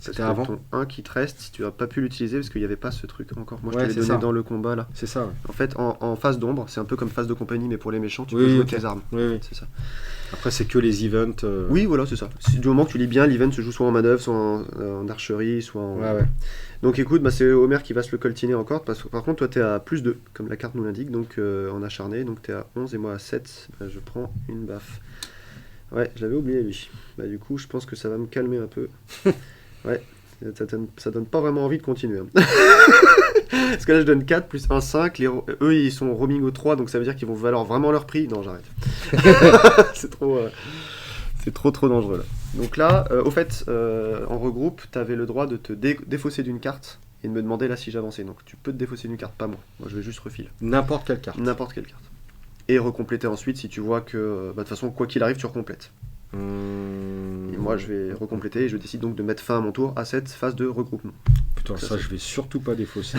C'était avant. Ton 1 qui te reste, si tu n'as pas pu l'utiliser parce qu'il n'y avait pas ce truc encore. Moi je te l'ai donné dans le combat là. C'est ça. Ouais. En fait, en phase d'ombre, c'est un peu comme phase de compagnie, mais pour les méchants, tu peux jouer tes armes. Oui. C'est ça. Après, c'est que les events. Oui, voilà, c'est ça. Du moment que tu lis bien, l'event se joue soit en manœuvre, soit en archerie, soit en. Ouais. Donc écoute, c'est Homer qui va se le coltiner encore. Parce que par contre, toi, t'es à +2, comme la carte nous l'indique, donc en acharné. Donc t'es à 11 et moi à 7. Je prends une baffe. Ouais, je l'avais oublié lui. Du coup, je pense que ça va me calmer un peu. Ouais. Ça donne pas vraiment envie de continuer. Hein. Parce que là je donne 4 plus 1, 5. Eux ils sont roaming au 3, donc ça veut dire qu'ils vont valoir vraiment leur prix. Non, j'arrête. C'est trop dangereux là. Donc là, au fait, en regroupe, t'avais le droit de te défausser d'une carte et de me demander là si j'avançais. Donc tu peux te défausser d'une carte, pas moi. Moi je vais juste refiler. N'importe quelle carte. N'importe quelle carte. Et recompléter ensuite si tu vois que, de toute façon, quoi qu'il arrive, tu recomplètes. Et moi je vais recompléter et je décide donc de mettre fin à mon tour à cette phase de regroupement. Putain, ça je vais surtout pas défausser.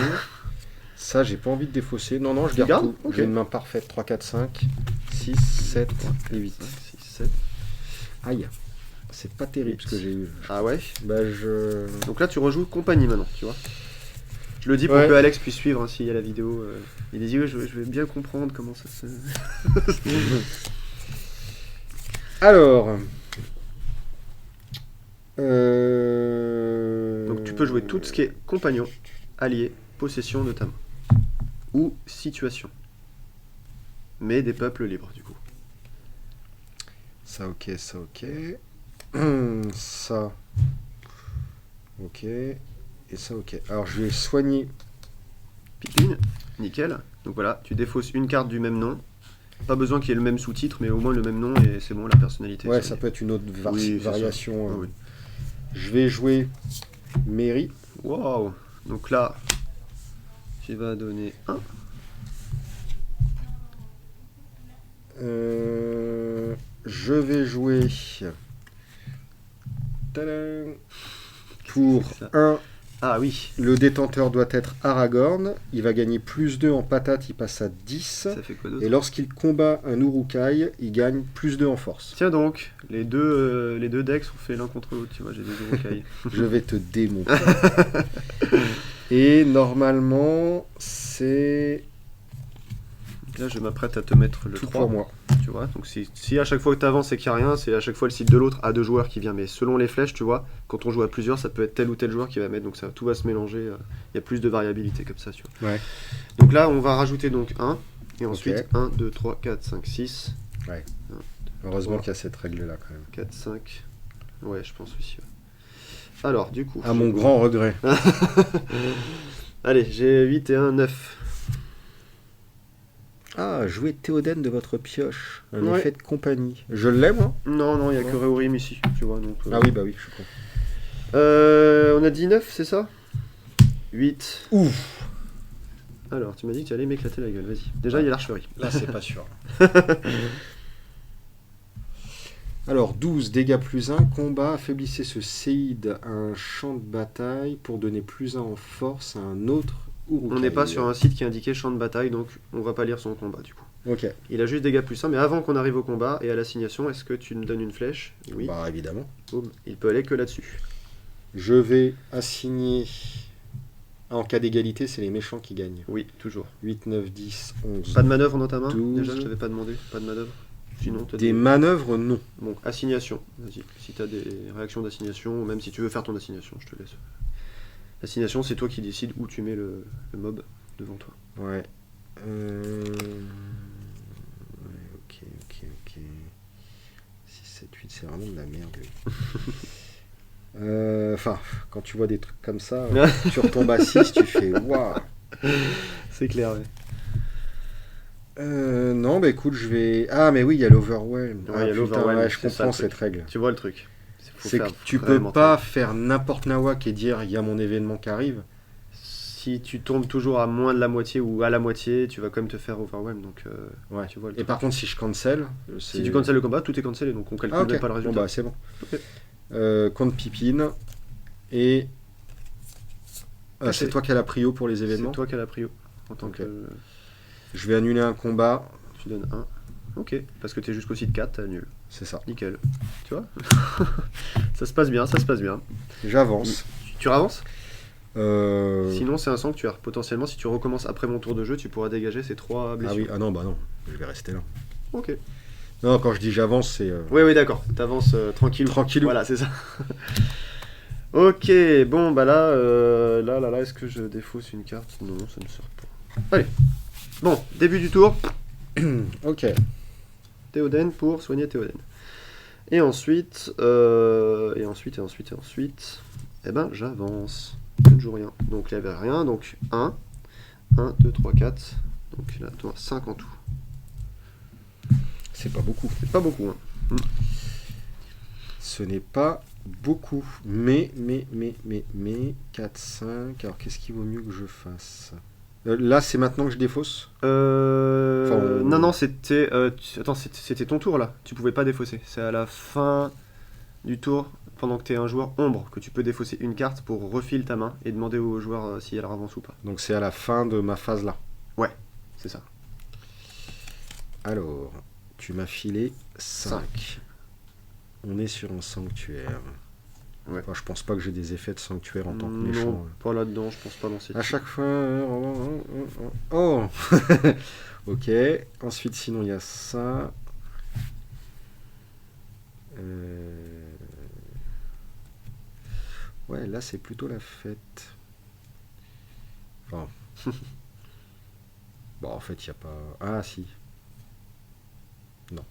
Ça j'ai pas envie de défausser. Non, je garde tout. Okay. J'ai une main parfaite. 3, 4, 5, 6, 7 et 8. 5, 6, 7. Aïe, c'est pas terrible ce que j'ai eu. Ah ouais. Donc là tu rejoues compagnie maintenant, tu vois. Je le dis pour que Alex puisse suivre s'il y a la vidéo. Il dit je vais bien comprendre comment ça se... Alors, donc tu peux jouer tout ce qui est compagnon, allié, possession de ta main, ou situation, mais des peuples libres du coup. Ça ok, ça ok, ça ok, et ça ok. Alors je vais soigner. Pique-une, nickel. Donc voilà, tu défausses une carte du même nom. Pas besoin qu'il y ait le même sous-titre, mais au moins le même nom et c'est bon, la personnalité. Ouais, ça peut être une autre variation. Oui. Je vais jouer Mary. Waouh. Donc là, tu vas donner 1. Je vais jouer pour 1. Ah oui. Le détenteur doit être Aragorn. Il va gagner +2 en patate, il passe à 10. Ça fait quoi d'autre ? Et lorsqu'il combat un Uruk-hai, il gagne +2 en force. Tiens donc, les deux decks sont faits l'un contre l'autre, tu vois, j'ai des Uruk-hai. Je vais te démonter. Et normalement, c'est... Là, je m'apprête à te mettre le tout 3. pour moi. Tu vois, donc si à chaque fois que tu avances et qu'il n'y a rien, c'est à chaque fois le site de l'autre à 2 joueurs qui vient. Mais selon les flèches, tu vois, quand on joue à plusieurs, ça peut être tel ou tel joueur qui va mettre, donc ça, tout va se mélanger. Il y a plus de variabilité comme ça, tu vois. Ouais. Donc là, on va rajouter donc 1, et ensuite Okay. 1, 2, 3, 4, 5, 6. Ouais. 1, Heureusement qu'il y a cette règle-là quand même. 4, 5. Ouais, je pense aussi. Ouais. Alors, du coup. À mon grand regret. Allez, j'ai 8 et 1, 9. Ah, jouez Théoden de votre pioche. Un Ouais. effet de compagnie. Je l'ai, moi. Non, il n'y a que Réorim ici, tu vois. Donc, Ah oui, bah oui, je suis con. on a dit 9, c'est ça ? 8. Ouf. Alors, tu m'as dit que tu allais m'éclater la gueule, vas-y. Déjà, il y a l'archerie. Là, c'est pas sûr. Alors, 12, dégâts plus 1, combat, affaiblissez ce séide à un champ de bataille pour donner plus 1 en force à un autre Urukai. On n'est pas sur un site qui est indiqué champ de bataille, donc on va pas lire son combat du coup. Ok. Il a juste dégâts plus 1, mais avant qu'on arrive au combat et à l'assignation, est-ce que tu me donnes une flèche? Oui. Bah, évidemment. Boum. Il peut aller que là-dessus. Je vais assigner... En cas d'égalité, c'est les méchants qui gagnent. Oui, toujours. 8, 9, 10, 11. Pas de manœuvre dans ta main? 12. Déjà, je t'avais pas demandé. Pas de manœuvre? Sinon, t'as Des manœuvres, non. Bon, assignation. Vas-y. Si t'as des réactions d'assignation, ou même si tu veux faire ton assignation, je te laisse. L'assignation, c'est toi qui décides où tu mets le mob devant toi. Ouais. Ok. 6, 7, 8, c'est vraiment de la merde. lui. Enfin, quand tu vois des trucs comme ça, tu retombes à 6, tu fais waouh. C'est clair, ouais. Non, bah écoute, je vais. Ah, mais oui, il y a l'overwhelm. Ouais, il y a l'overwhelm, ouais, je c'est ça, comprends le truc. cette règle. Tu vois le truc. C'est que tu peux pas faire n'importe nawak et dire il y a mon événement qui arrive. Si tu tombes toujours à moins de la moitié ou à la moitié, tu vas quand même te faire overwhelm. Donc, Ouais. tu vois le Et truc. par contre, si je cancel. Si tu cancelles le combat, tout est cancellé, donc on calcule Ah, ok. même pas le Bon, résultat. bah, c'est bon. Ok. Compte pipine. Et. Ok. C'est toi qui as la prio pour les C'est événements. toi qui as la prio. En tant Ok. que. Je vais annuler un combat. Tu donnes 1. Ok, parce que t'es jusqu'au site 4, t'as nul. C'est ça. Nickel. Tu vois Ça se passe bien, ça se passe bien. J'avance. Tu ravances Euh... Sinon, c'est un sang que tu as. Potentiellement, si tu recommences après mon tour de jeu, tu pourras dégager ces 3 Ah blessures. oui, ah non, bah non. Je vais rester là. Ok. Non, quand je dis j'avance, c'est. Oui, d'accord. T'avances tranquillou. Tranquillou. Voilà, c'est ça. Ok, bon, bah là, là, est-ce que je défausse une carte? Non, ça ne sert pas. Allez. Bon, début du tour. Ok. Théoden pour soigner Théoden. Et ensuite, eh ben, j'avance. Je ne joue rien. Donc, il n'y avait rien. Donc, 1, 2, 3, 4. Donc, là, 5 en tout. C'est pas beaucoup. C'est pas beaucoup, hein. Ce n'est pas beaucoup. Mais, 4, 5. Alors, qu'est-ce qu'il vaut mieux que je fasse là, c'est maintenant que je défausse Non, c'était... Attends, c'était ton tour, là. Tu pouvais pas défausser. C'est à la fin du tour, pendant que tu es un joueur ombre, que tu peux défausser une carte pour refiler ta main et demander au joueur si elle avance ou pas. Donc, c'est à la fin de ma phase là. Ouais, c'est ça. Alors, tu m'as filé 5. On est sur un sanctuaire. Ouais. Enfin, je pense pas que j'ai des effets de sanctuaire en tant que Non, méchant. pas là-dedans, je pense pas lancer. À chaque fois. Oh. Ok. Ensuite, sinon, il y a ça. Ouais, là, c'est plutôt la fête. Enfin. Bon, en fait, il n'y a pas. Ah, si. Non.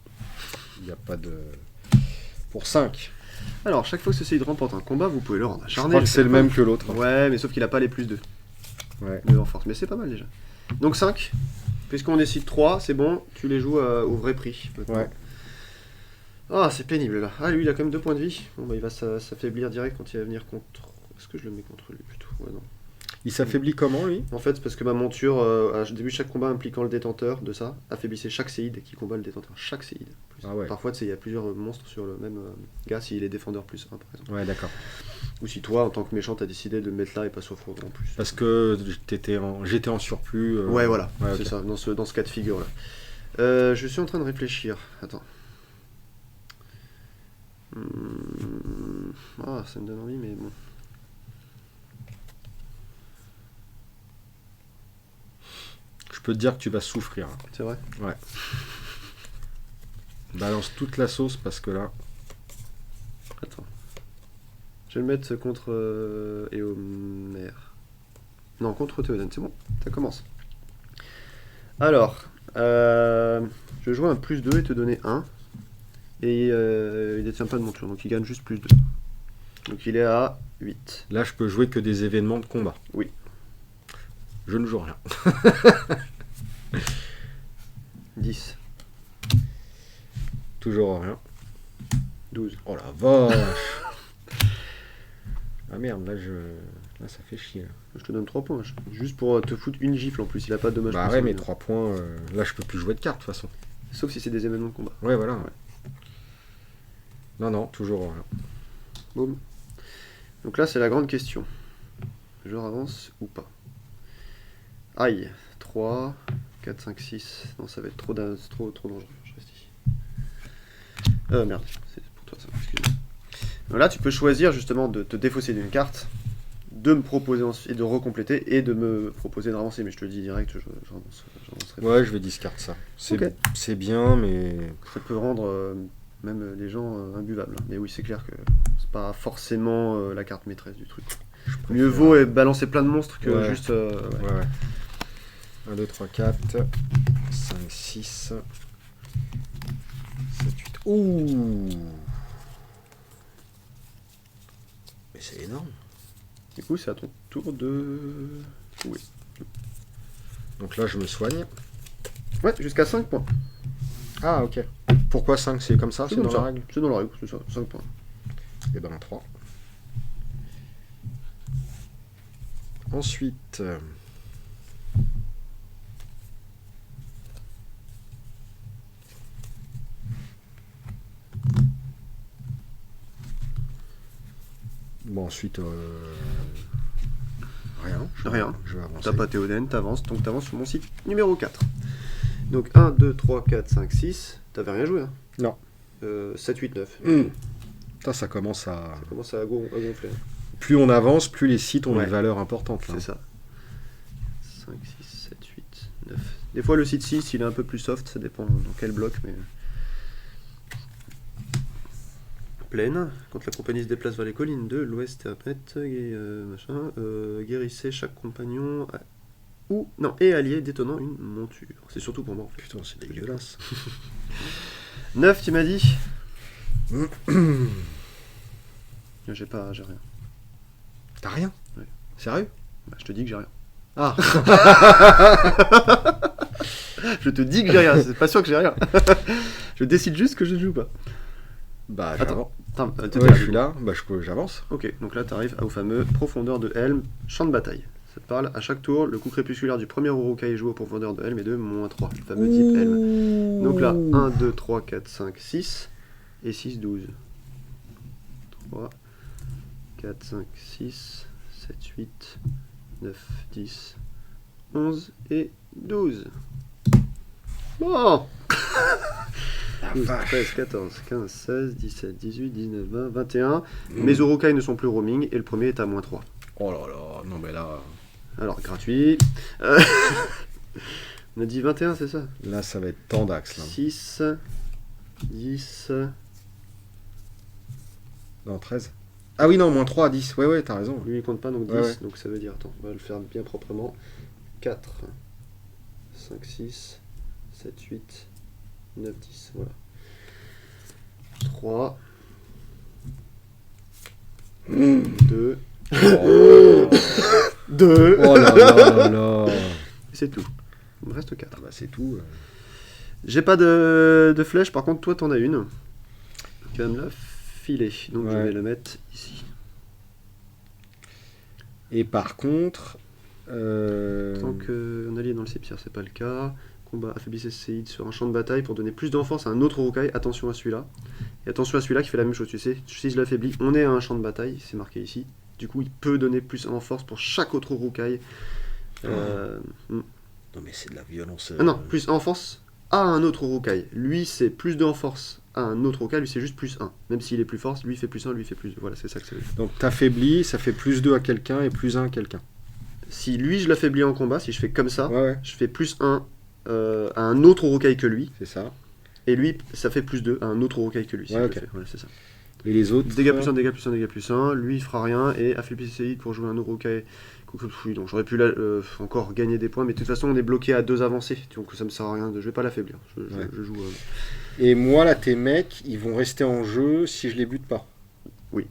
Il n'y a pas de. Pour 5. Alors, chaque fois que ce séide remporte un combat, vous pouvez le rendre Je acharné. crois que c'est le même que l'autre. Ouais, mais sauf qu'il a pas les plus 2. Ouais. En force, mais c'est pas mal déjà. Donc 5, puisqu'on décide 3, c'est bon, tu les joues au vrai prix. Maintenant. Ouais. Ah, c'est pénible là. Ah, lui, il a quand même 2 points de vie. Bon, bah, il va s'affaiblir direct quand il va venir contre. Est-ce que je le mets contre lui plutôt? Ouais, non. Il s'affaiblit comment, lui? En fait, c'est parce que ma monture, à début de chaque combat impliquant le détenteur de ça, affaiblissait chaque séide qui combat le détenteur. Chaque séide. Ah ouais. Parfois, tu sais, il y a plusieurs monstres sur le même gars s'il est défendeur plus 1 par exemple. Ouais, d'accord. Ou si toi, en tant que méchant, t'as décidé de le mettre là et pas souffrir en plus. Parce que j'étais en surplus. Ouais, voilà, Ouais, c'est ok. ça, dans ce cas de figure là. Je suis en train de réfléchir. Attends. Ah, ça me donne envie, mais bon. Je peux te dire que tu vas souffrir. C'est vrai? Ouais. Balance toute la sauce parce que là. Attends. Je vais le mettre contre Éomer. Non, contre Théoden, c'est bon, ça commence. Alors, je vais jouer un plus 2 et te donner 1. Et il détient pas de monture, donc il gagne juste plus 2. Donc il est à 8. Là, je peux jouer que des événements de combat. Oui. Je ne joue rien. 10. Toujours rien. 12. Oh la vache. Ah merde, là ça fait chier. Là. Je te donne 3 points. Juste pour te foutre une gifle en plus. Il a pas de dommage. Bah ouais, mais 3 points. Là, je peux plus jouer de cartes de toute façon. Sauf si c'est des événements de combat. Ouais, voilà. Ouais. Non, toujours rien. Boum. Donc là, c'est la grande question. Le joueur avance ou pas? Aïe. 3, 4, 5, 6. Non, ça va être trop dangereux. Je reste ici. Merde. C'est pour toi ça. Excuse-moi. Donc là, tu peux choisir justement de te défausser d'une carte, de me proposer ensuite, et de recompléter, et de me proposer de ravancer. Mais je te le dis direct, j'avancerai. Ouais, je vais discard ça. C'est bien, mais... Ça peut rendre même les gens imbuvables. Mais oui, c'est clair que c'est pas forcément la carte maîtresse du truc. Mieux vaut balancer plein de monstres que juste... Ouais. 1, 2, 3, 4, 5, 6, 7, 8... Ouh! Mais c'est énorme. Du coup, c'est à ton tour de... Oui. Donc là, je me soigne. Ouais, jusqu'à 5 points. Ah, ok. Pourquoi 5? C'est comme ça? C'est dans la règle? C'est dans la règle, c'est ça. 5 points. Et ben 3. Ensuite... Bon, ensuite... Rien. Je vais avancer. T'as pas Théoden, t'avances. Donc t'avances sur mon site numéro 4. Donc 1, 2, 3, 4, 5, 6. T'avais rien joué, hein? Non. 7, 8, 9. Ça commence à... Ça commence à gonfler. Plus on avance, plus les sites ont une valeur importante. Là. C'est ça. 5, 6, 7, 8, 9. Des fois, le site 6, il est un peu plus soft. Ça dépend dans quel bloc, mais... Plaine. Quand la compagnie se déplace vers les collines de l'ouest, guérissez chaque compagnon et allié détonnant une monture. C'est surtout pour moi en fait. Putain, c'est dégueulasse. 9, tu m'as dit? J'ai rien. T'as rien? Ouais. Sérieux? Bah, je te dis que j'ai rien. Ah. Je te dis que j'ai rien, c'est pas sûr que j'ai rien. Je décide juste que je ne joue pas. Bah, attends, je suis là, bah j'avance. Ok, donc là t'arrives au fameux profondeur de Helm, champ de bataille. Ça te parle, à chaque tour, le coup crépusculaire du premier Uruk-hai est joué au profondeur de Helm et de -3, le fameux type Helm. Donc là, 1, 2, 3, 4, 5, 6 et 6, 12. 3, 4, 5, 6, 7, 8, 9, 10, 11 et 12. Bon 12, 13, 14, 15, 16, 17, 18, 19, 20, 21. Mes Uruk-hai ne sont plus roaming et le premier est à -3. Oh là là, non mais là... Alors, gratuit. On a dit 21, c'est ça? Là, ça va être Tandax. 6, 10... Non, 13. Ah oui, non, -3 à 10. Ouais, t'as raison. Lui, il compte pas, donc 10. Ouais. Donc ça veut dire, attends, on va le faire bien proprement. 4, 5, 6, 7, 8, 9, 10, voilà. 3, 2, 2. Oh là là là. C'est tout. Il me reste 4. Ah bah c'est tout. J'ai pas de flèche, par contre, toi, t'en as une. Tu vas me la filer. Donc je vais le mettre ici. Et par contre... Tant qu'on allié dans le cimetière, c'est pas le cas. Combat, affaiblissez Séide sur un champ de bataille pour donner plus d'enfance à un autre Uruk-hai. Attention à celui-là. Et attention à celui-là qui fait la même chose. Tu sais, si je l'affaiblis, on est à un champ de bataille, c'est marqué ici. Du coup, il peut donner plus en force pour chaque autre Uruk-hai. Non, mais c'est de la violence. Ah non, plus en force à un autre Uruk-hai. Lui, c'est plus de en force à un autre Uruk-hai. Lui, c'est juste plus 1. Même s'il est plus fort, lui, il fait plus 1, lui, il fait plus 2. Voilà, c'est ça que c'est. Donc, t'affaiblis, ça fait +2 à quelqu'un et +1 à quelqu'un. Si lui, je l'affaiblis en combat, si je fais comme ça, je fais plus 1 à un autre Uruk-hai que lui. C'est ça. Et lui, ça fait plus 2 à un autre Uruk-hai que lui. Si ok. Voilà, c'est ça. Et les autres Dégâts plus 1, dégâts plus 1, dégâts plus 1. Lui, il fera rien. Et affaiblir Séide pour jouer un Uruk-hai. Donc j'aurais pu encore gagner des points. Mais de toute façon, on est bloqué à 2 avancées. Donc ça me sert à rien. Je vais pas l'affaiblir. Je joue. Et moi, là, tes mecs, ils vont rester en jeu si je les bute pas. Oui.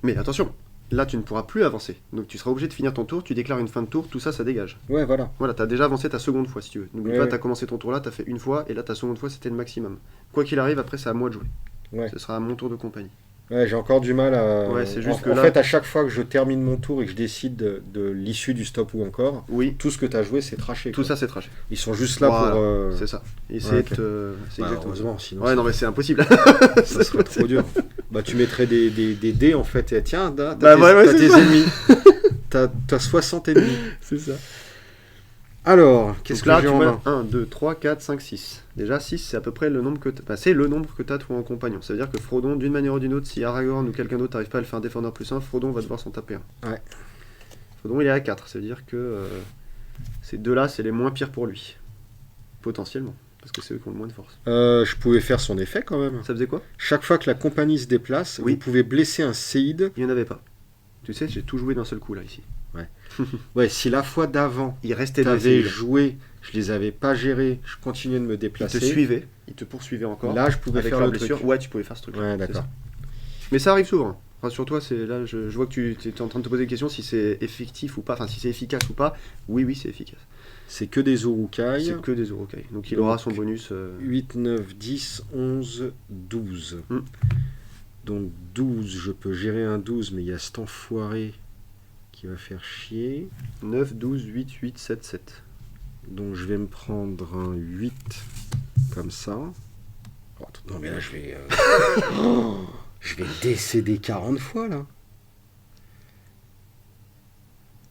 Mais attention. Là, tu ne pourras plus avancer. Donc tu seras obligé de finir ton tour. Tu déclares une fin de tour. Tout ça, ça dégage. Ouais, voilà. Voilà, t'as déjà avancé ta seconde fois si tu veux. N'oublie pas, t'as commencé ton tour là, t'as fait une fois. Et là, ta seconde fois, c'était le maximum. Quoi qu'il arrive, après, c'est à moi de jouer. Ouais. Ce sera à mon tour de compagnie. Ouais, j'ai encore du mal à. Ouais, c'est juste en que en là- fait, à chaque fois que je termine mon tour et que je décide de l'issue du stop ou encore, Oui, tout ce que tu as joué, c'est traché. tout Quoi. ça c'est traché. Ils sont juste là Voilà, pour. c'est ça. Et ouais, ok. c'est Bah, exactement ça. heureusement, sinon Ouais, non, mais c'est impossible. ça serait trop dur. Bah, tu mettrais des dés en fait. Et tiens, t'as Bah, tes, ouais, ouais, t'as c'est tes ça. ennemis. T'as 60 ennemis. C'est ça. Alors, qu'est-ce Donc que là, j'ai tu en vois, main 1, 2, 3, 4, 5, 6. Déjà, 6, c'est à peu près le nombre que c'est le nombre que tu as toi en compagnon. Ça veut dire que Frodon, d'une manière ou d'une autre, si Aragorn ou quelqu'un d'autre n'arrive pas à le faire un défendeur plus 1, Frodon va devoir s'en taper un. Ouais. Frodon, il est à 4. Ça veut dire que ces deux-là, c'est les moins pires pour lui. Potentiellement. Parce que c'est eux qui ont le moins de force. Je pouvais faire son effet quand même. Ça faisait quoi? Chaque fois que la compagnie se déplace, Oui. vous pouvez blesser un séide. Il n'y en avait pas. Tu sais, j'ai tout joué d'un seul coup là, ici. Ouais, si la fois d'avant, Il restait deux t'avais séides. joué, je les avais pas gérés, je continuais de me Il déplacer. te suivait, il te poursuivait encore. Là, je pouvais avec faire leur le blessure. truc. Ouais, tu pouvais faire ce truc. Ouais, d'accord. Mais ça arrive souvent. Rassure-toi, c'est là, je vois que tu es en train de te poser des questions si c'est effectif ou pas, enfin si c'est efficace ou pas. Oui, oui, c'est efficace. C'est que des Urukai. C'est que des Urukai. Donc il Donc, aura son bonus. 8, 9, 10, 11, 12. Hmm. Donc 12, je peux gérer un 12, mais il y a cet enfoiré qui va faire chier. 9, 12, 8, 8, 7, 7. Donc je vais me prendre un 8 comme ça. Oh, non mais là je vais... Oh, je vais décéder 40 fois là.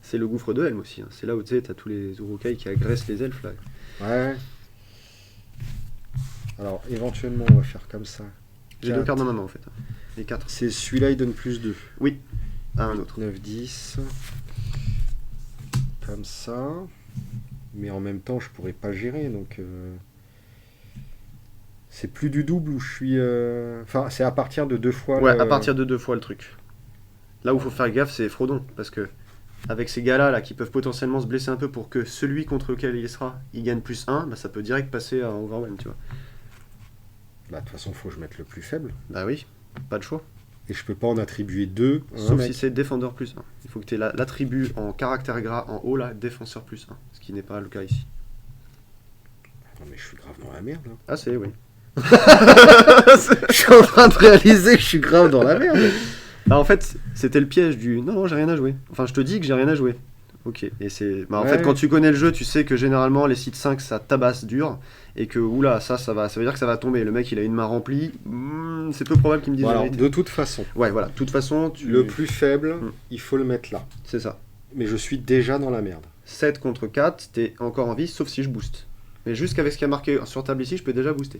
C'est le gouffre de Helm aussi. Hein. C'est là où tu sais, t'as tous les Urukai qui agressent les elfes là. Ouais. Alors éventuellement on va faire comme ça. J'ai deux Quatre. cartes dans ma main en fait. Les 4. C'est celui-là il donne plus 2. Oui, à un autre. 9, 10. Comme ça. Mais en même temps, je pourrais pas gérer. Donc. C'est plus du double où je suis. Enfin, c'est à partir de 2 fois. Ouais, à partir de 2 fois le truc. Là où il faut faire gaffe, c'est Frodon. Parce que, avec ces gars-là là, qui peuvent potentiellement se blesser un peu pour que celui contre lequel il sera, il gagne plus 1, bah, ça peut direct passer à Overwhelm, tu vois. Bah, de toute façon, faut que je mette le plus faible. Bah oui, pas de choix. Et je peux pas en attribuer 2. Sauf si c'est défendeur plus 1. Il faut que tu aies l'attribut en caractère gras en haut là, défenseur plus 1. Ce qui n'est pas le cas ici. Non, mais je suis grave dans la merde. Là. Ah, c'est oui. Je suis en train de réaliser que je suis grave dans la merde. Ah, en fait, c'était le piège du non, non, j'ai rien à jouer. Enfin, je te dis que j'ai rien à jouer. Ok. Et c'est. Bah, en Ouais. fait, quand tu connais le jeu, tu sais que généralement les sites 5 ça tabasse dur. Et que oula, ça va. Ça veut dire que ça va tomber. Le mec il a une main remplie. C'est peu probable qu'il me dise Bon, la alors, vérité. de toute façon, Ouais, voilà. De toute façon, le plus faible, Hmm. il faut le mettre là. c'est ça. Mais je suis déjà dans la merde. 7 contre 4, t'es encore en vie, sauf si je booste. Mais jusqu'avec ce qui a marqué sur table ici, je peux déjà booster.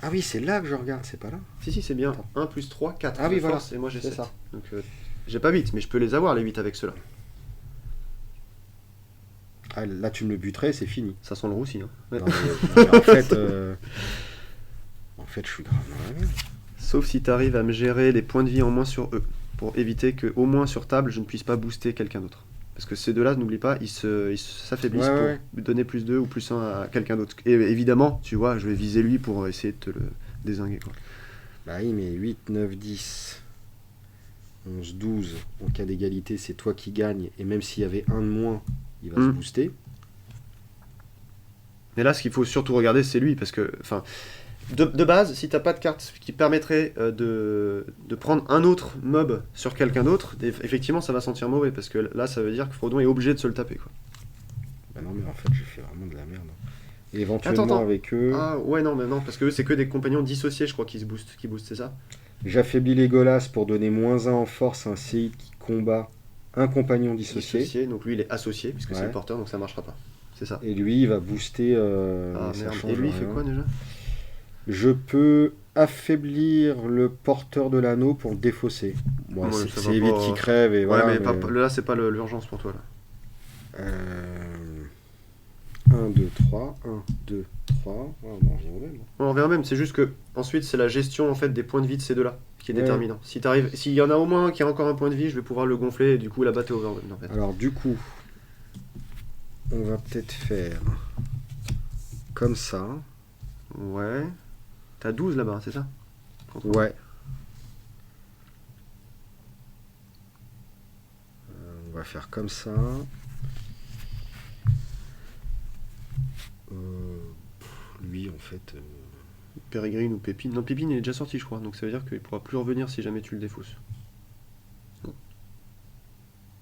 Ah oui, c'est là que je regarde, c'est pas là. Si, c'est bien. Attends. 1 plus 3, 4. Ah oui, de voilà. force, et moi j'ai C'est 7. ça. Donc, j'ai pas 8, mais je peux les avoir les 8 avec ceux-là. Ah, là, tu me le buterais, c'est fini. Ça sent le roussi. Hein. Ouais. Non, mais en fait, je suis grave dans la merde. Sauf si t'arrives à me gérer les points de vie en moins sur eux. Pour éviter que, au moins sur table, je ne puisse pas booster quelqu'un d'autre. Parce que ces deux-là, n'oublie pas, ils s'affaiblissent Ouais, pour donner plus 2 ou plus 1 à quelqu'un d'autre. Et évidemment, tu vois, je vais viser lui pour essayer de te le dézinguer. Quoi. Bah oui, mais 8, 9, 10, 11, 12. En cas d'égalité, c'est toi qui gagne. Et même s'il y avait un de moins, il va se booster. Mais là, ce qu'il faut surtout regarder, c'est lui. Parce que, enfin, de base, si t'as pas de carte qui permettrait de prendre un autre mob sur quelqu'un d'autre, effectivement, ça va sentir mauvais. Parce que là, ça veut dire que Frodon est obligé de se le taper. Quoi. Bah non, mais en fait, j'ai fait vraiment de la merde. Et éventuellement, Attends. avec eux, Ah ouais, non, mais non, parce que eux, c'est que des compagnons dissociés, je crois, qui boostent, c'est ça? j'affaiblis Legolas pour donner moins 1 en force à un séide qui combat un compagnon dissocié. Donc lui, il est associé, puisque c'est Ouais. le porteur, donc ça marchera pas. C'est ça. Et lui, il va booster. Ah mais ça merde. change Et lui, il fait rien. quoi déjà? Je peux affaiblir le porteur de l'anneau pour le défausser. Bon, Ouais, c'est ça c'est va vite pas- qu'il crève et voilà. Ouais, mais là, c'est pas l'urgence pour toi, là. 1, 2, 3, 1, 2, 3. Ouais, on en revient au même. On verra même, c'est juste que ensuite, c'est la gestion en fait des points de vie de ces deux-là qui est Ouais. déterminant. S'il y en a au moins un qui a encore un point de vie, je vais pouvoir le gonfler et du coup, là-bas, t'es overwhelmed en fait. Alors, du coup, on va peut-être faire comme ça. Ouais. T'as 12 là-bas, c'est ça? Ouais. On va faire comme ça. Lui, en fait, Pérégrine ou Pépine. Non, Pépine il est déjà sorti, je crois, donc ça veut dire qu'il pourra plus revenir si jamais tu le défausses. Non.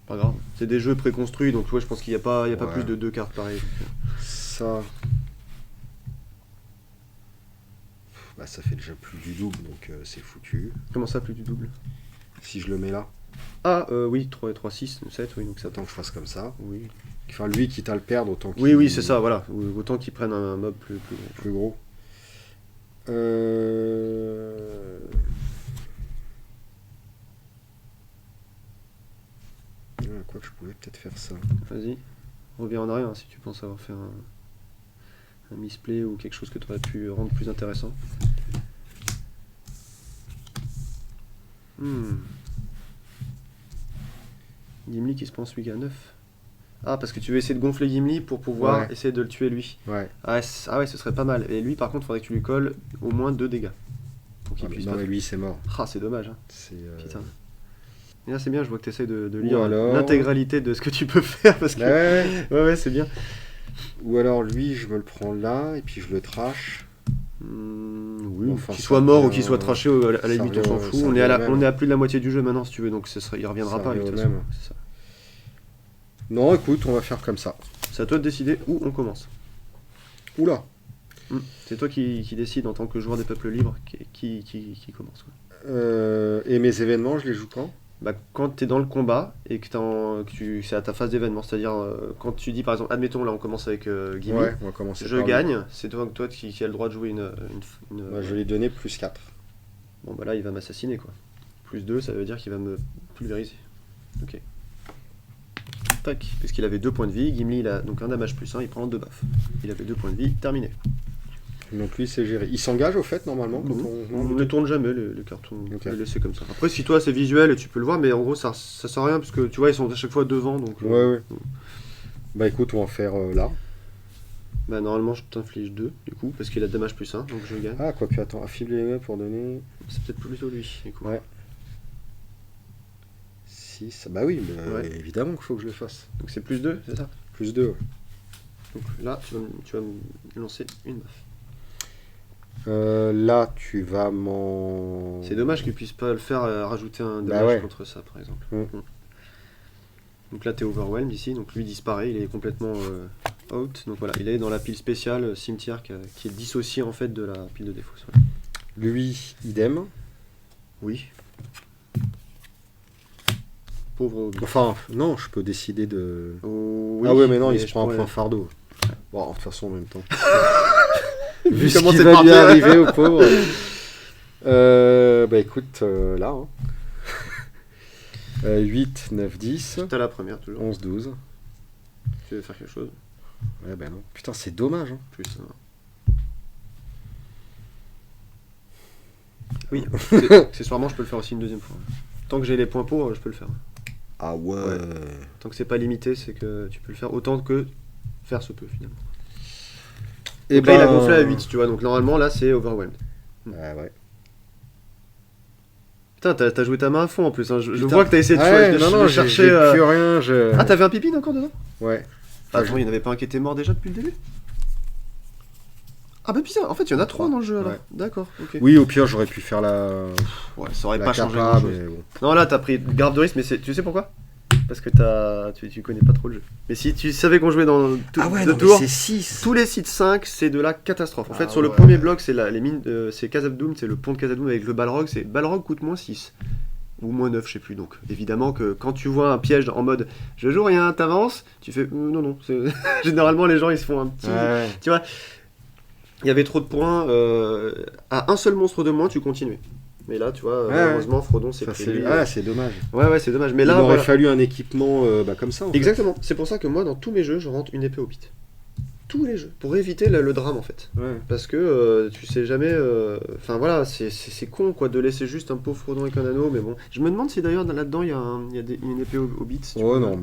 Pas grave. C'est des jeux préconstruits, donc ouais, je pense qu'il n'y a pas, pas plus de 2 cartes pareilles. Ça. Bah, ça fait déjà plus du double, donc c'est foutu. Comment ça, plus du double? Si je le mets là, Ah, oui, 3, 3, 6, 7, oui, donc ça autant que je fasse comme ça. Oui, Enfin, lui, quitte à le perdre, autant qu'il... oui, oui, c'est ça, voilà. Autant qu'ils prennent un mob plus gros. Plus gros. Quoi que je pouvais peut-être faire ça. Vas-y, reviens en arrière hein, si tu penses avoir fait un misplay ou quelque chose que tu aurais pu rendre plus intéressant. Gimli qui se prend celui qui a 9. Ah, parce que tu veux essayer de gonfler Gimli pour pouvoir essayer de le tuer lui. Ouais. Ah ouais, ce serait pas mal. Et lui, par contre, il faudrait que tu lui colles au moins 2 dégâts. Pour qu'il puisse non, pas... mais lui, c'est mort. Ah, c'est dommage. Hein. C'est, Putain. Et là, c'est bien, je vois que tu essaies de lire alors... l'intégralité de ce que tu peux faire. Parce que... ouais, c'est bien. Ou alors lui, je me le prends là et puis je le trash. Oui, enfin, qu'il soit mort ou qu'il soit trashé, à la limite, on s'en fout. On est à plus de la moitié du jeu maintenant, si tu veux, donc il reviendra ça pas. De toute façon. C'est ça. Non, écoute, on va faire comme ça. C'est à toi de décider où on commence. Oula. C'est toi qui décide en tant que joueur des peuples libres qui commence. Quoi. Et mes événements, je les joue quand? Bah, quand tu es dans le combat et que c'est à ta phase d'événement, c'est-à-dire quand tu dis par exemple, admettons là on commence avec Gimli, ouais, on va commencer je gagne, c'est toi qui as le droit de jouer une bah, je vais lui donner plus 4. Bon bah là il va m'assassiner quoi. Plus 2 ça veut dire qu'il va me pulvériser. Ok. Tac, puisqu'il avait 2 points de vie, Gimli il a donc un damage plus 1, il prend 2 baffes. Il avait 2 points de vie, terminé. Donc lui c'est géré. Il s'engage au fait normalement quand on ne tourne jamais les cartons, on peut les laisser comme ça. Après si toi c'est visuel et tu peux le voir, mais en gros ça sert à rien parce que tu vois ils sont à chaque fois devant donc... Ouais. Bah écoute on va faire là. Bah normalement je t'inflige 2 du coup parce qu'il a damage plus 1 donc je gagne. Ah quoique attends, affibler les mains pour donner... C'est peut-être plutôt lui du coup. Ouais. 6, bah oui mais évidemment qu'il faut que je le fasse. Donc c'est plus 2 c'est ça? Plus 2 ouais. Donc là tu vas me lancer une baffe. Là tu vas m'en... C'est dommage qu'il puisse pas le faire rajouter un damage contre ça par exemple. Donc là t'es overwhelmed ici, donc lui disparaît, il est complètement out. Donc voilà, il est dans la pile spéciale cimetière qui est dissociée en fait de la pile de défausse. Ouais. Lui, idem. Oui. Pauvre Hobbit. Enfin, non, je peux décider de... Oui, ah ouais mais non, il se prend un point fardeau. Bon, de toute façon en même temps. Vu comment c'est va lui arriver au pauvre. Bah écoute, là. Hein. 8, 9, 10. T'as la première toujours. 11, 12. Tu veux faire quelque chose? Ouais bah non. Putain c'est dommage. Hein. Plus oui, accessoirement je peux le faire aussi une deuxième fois. Tant que j'ai les points pour, je peux le faire. Ah ouais. Tant que c'est pas limité, c'est que tu peux le faire autant que faire se peut finalement. Et là il a gonflé à 8 tu vois, donc normalement là c'est overwhelmed. Ouais. Putain, t'as joué ta main à fond en plus, hein. Je vois que t'as essayé de chercher... plus rien, Ah, t'avais un pipine encore dedans? Ouais. Attends, il n'y en avait pas un qui était mort déjà depuis le début? Ah bah putain, en fait il y en a 3 dans le jeu alors. Ouais. D'accord, ok. Oui, au pire j'aurais pu faire la... Ouais, ça aurait pas changé grand chose. Bon. Non là t'as pris garde de risque, mais tu sais pourquoi? Parce que tu connais pas trop le jeu. Mais si tu savais qu'on jouait dans deux tours, c'est 6. Tous les sites 5, c'est de la catastrophe. En fait, sur le premier bloc, c'est les mines, c'est Khazad-dûm, c'est le pont de Khazad-dûm avec le Balrog. Balrog coûte moins 6. Ou moins 9, je sais plus. Donc, évidemment que quand tu vois un piège en mode je joue rien, t'avances, tu fais non. Généralement, les gens ils se font un petit. Tu vois, il y avait trop de points. À un seul monstre de moins, tu continuais. Mais là, tu vois, heureusement, Frodon s'est pris lui. Ah, c'est dommage. Ouais, c'est dommage. Mais là, il aurait fallu un équipement comme ça. Exactement. C'est pour ça que moi, dans tous mes jeux, je rentre une épée au Hobbit. Tous les jeux. Pour éviter le drame, en fait. Ouais. Parce que tu sais jamais... Enfin, voilà, c'est con, quoi, de laisser juste un pauvre Frodon avec un anneau. Mais bon. Je me demande si d'ailleurs, là-dedans, il y a une épée au Hobbit. Si non,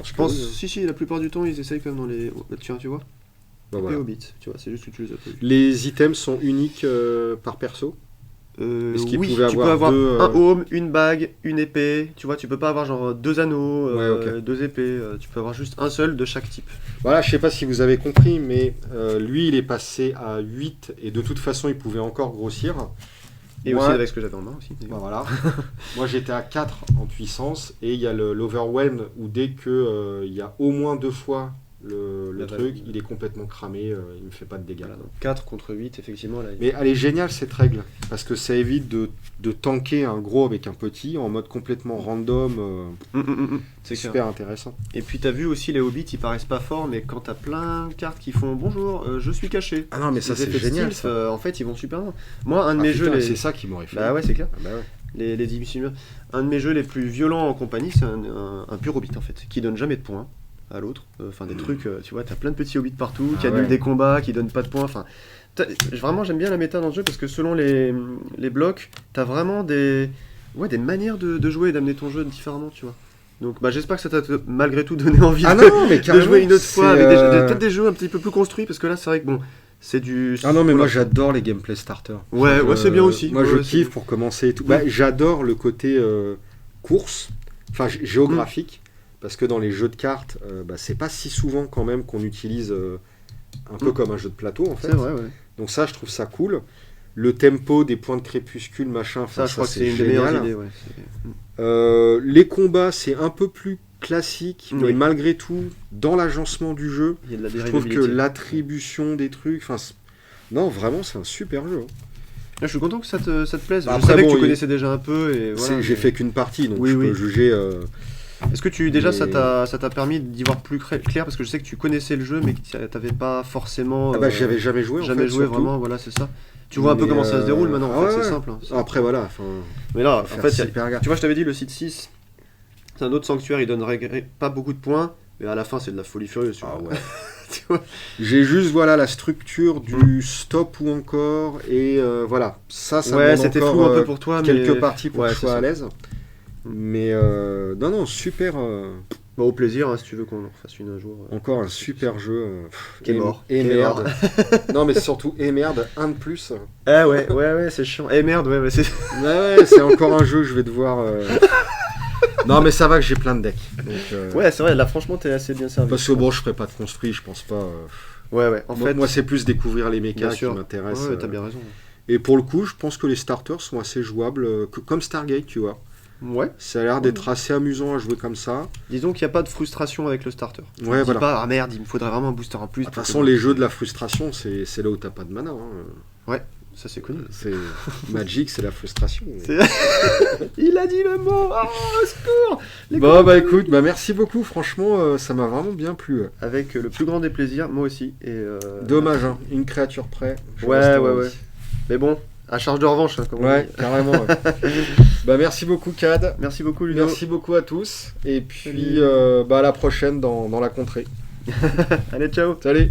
je pense si, la plupart du temps, ils essayent quand même dans les... Tiens, tu vois. Épée au Hobbit. Tu vois, c'est juste que tu les as pas vus. Les items sont uniques par perso. Est-ce qu'il Oui, pouvait tu peux avoir avoir deux, un aume, une bague, une épée. Tu vois, tu peux pas avoir genre 2 anneaux, Ouais, ok. 2 épées. Tu peux avoir juste un seul de chaque type. Voilà, je sais pas si vous avez compris, mais lui, il est passé à 8 et de toute façon, il pouvait encore grossir. Et Moi, aussi avec ce que j'avais en main aussi. bah voilà. Moi, j'étais à 4 en puissance et il y a l'overwhelm où dès que il y a au moins 2 fois le La truc, valeur. il est complètement cramé, il me fait pas de dégâts. Voilà, donc 4 contre 8, effectivement. Là, Mais elle est géniale cette règle, parce que ça évite de tanker un gros avec un petit en mode complètement random. C'est clair. Super intéressant. Et puis t'as vu aussi les hobbits, ils paraissent pas forts, mais quand t'as plein de cartes qui font bonjour, je suis caché. Ah non, mais ça Les c'est effets de génial. stealth, en fait, ils vont super loin. Moi, un de Ah, mes putain, jeux, c'est ça qui m'aurait fait. bah ouais, c'est clair. Ah bah ouais. Les divisions. Un de mes jeux les plus violents en compagnie, c'est un pur hobbit en fait, qui donne jamais de points à l'autre. Enfin, des trucs, tu vois, t'as plein de petits hobbits partout, qui Ah annulent ouais. des combats, qui donnent pas de points. Enfin, vraiment, j'aime bien la méta dans ce jeu parce que selon les blocs, t'as vraiment des manières de jouer et d'amener ton jeu différemment, tu vois. Donc, bah, j'espère que ça t'a malgré tout donné envie Ah de, non, mais de carrément, jouer une autre fois c'est, avec peut-être des jeux un petit peu plus construits parce que là, c'est vrai que bon, c'est du. Ah non, mais moi voilà. j'adore les gameplay starters. Ouais, ouais, c'est bien aussi. Moi Ouais, je ouais, kiffe c'est- pour commencer et tout. Bah, j'adore le côté course, enfin géographique, parce que dans les jeux de cartes, bah, c'est pas si souvent quand même qu'on utilise un peu comme un jeu de plateau en fait. C'est vrai, ouais. Donc ça, je trouve ça cool. Le tempo des points de crépuscule, machin, Ça, enfin, je crois que c'est une des génial. meilleures idées, ouais. Les combats, c'est un peu plus classique, mais Oui. malgré tout, dans l'agencement du jeu, Il y a de la je trouve que dérivabilité. l'attribution des trucs, enfin, non, vraiment, c'est un super jeu. Je suis content que ça te plaise. Après, je savais bon, que tu il- connaissais déjà un peu et voilà. J'ai mais- fait qu'une partie, donc Oui, je oui. peux juger. Est-ce que déjà mais- ça t'a permis d'y voir plus clair parce que je sais que tu connaissais le jeu mais que t'avais pas forcément Ah bah, j'avais jamais joué en jamais fait, joué surtout. vraiment, voilà, c'est ça. Tu vois un peu Mais, comment ça se déroule maintenant, en ah fait, ouais, c'est ouais. simple. Hein. Après, voilà, enfin, Mais là, en faut fait, faire super gaffe. tu vois, je t'avais dit le site 6, c'est un autre sanctuaire, il donnerait pas beaucoup de points, mais à la fin, c'est de la folie furieuse. Tu Ah vois. ouais. Tu vois. J'ai juste voilà la structure du stop ou encore et voilà ça Ouais, demande c'était encore flou un peu pour toi, mais quelques parties pour Ouais, que je c'est sois à ça. l'aise. Mais non super Bah, au plaisir, hein, si tu veux qu'on en fasse une un jour. encore un super jeu Qui est mort. et Qui est merde. Non mais surtout et merde un de plus. Ah ouais, c'est chiant. Eh merde, ouais, c'est. Ouais c'est encore un jeu que je vais devoir. Non mais ça va que j'ai plein de decks. Donc, Ouais, c'est vrai, là, franchement, t'es assez bien servi. parce que bon je ferai pas de construit je pense pas. Ouais, en Moi, fait. moi, c'est plus découvrir les Bien mechas qui sûr. m'intéressent. Ouais, t'as bien raison. Et pour le coup, je pense que les starters sont assez jouables, comme Stargate, tu vois. Ouais. Ça a l'air d'être assez amusant à jouer comme ça. Disons qu'il n'y a pas de frustration avec le starter. Tu Ouais, te dis voilà. pas, ah merde, il me faudrait vraiment un booster en plus. De toute pour façon, que- les jeux de la frustration, c'est là où t'as pas de mana. Hein. Ça, c'est connu. C'est Magic, c'est la frustration. C'est- Il a dit le mot. Oh, au secours. Les Bon, gars. bah écoute, bah merci beaucoup. Franchement, ça m'a vraiment bien plu. Avec le plus grand des plaisirs, moi aussi. Et Dommage, hein. Une créature près. je Ouais, reste en ouais, vie. ouais. Mais bon, à charge de revanche, hein, comme on Ouais, dit. carrément. Ouais. Bah merci beaucoup, Cad. Merci beaucoup, Ludo. Merci beaucoup à tous. Et puis, Salut. bah à la prochaine dans la contrée. Allez, ciao. Salut.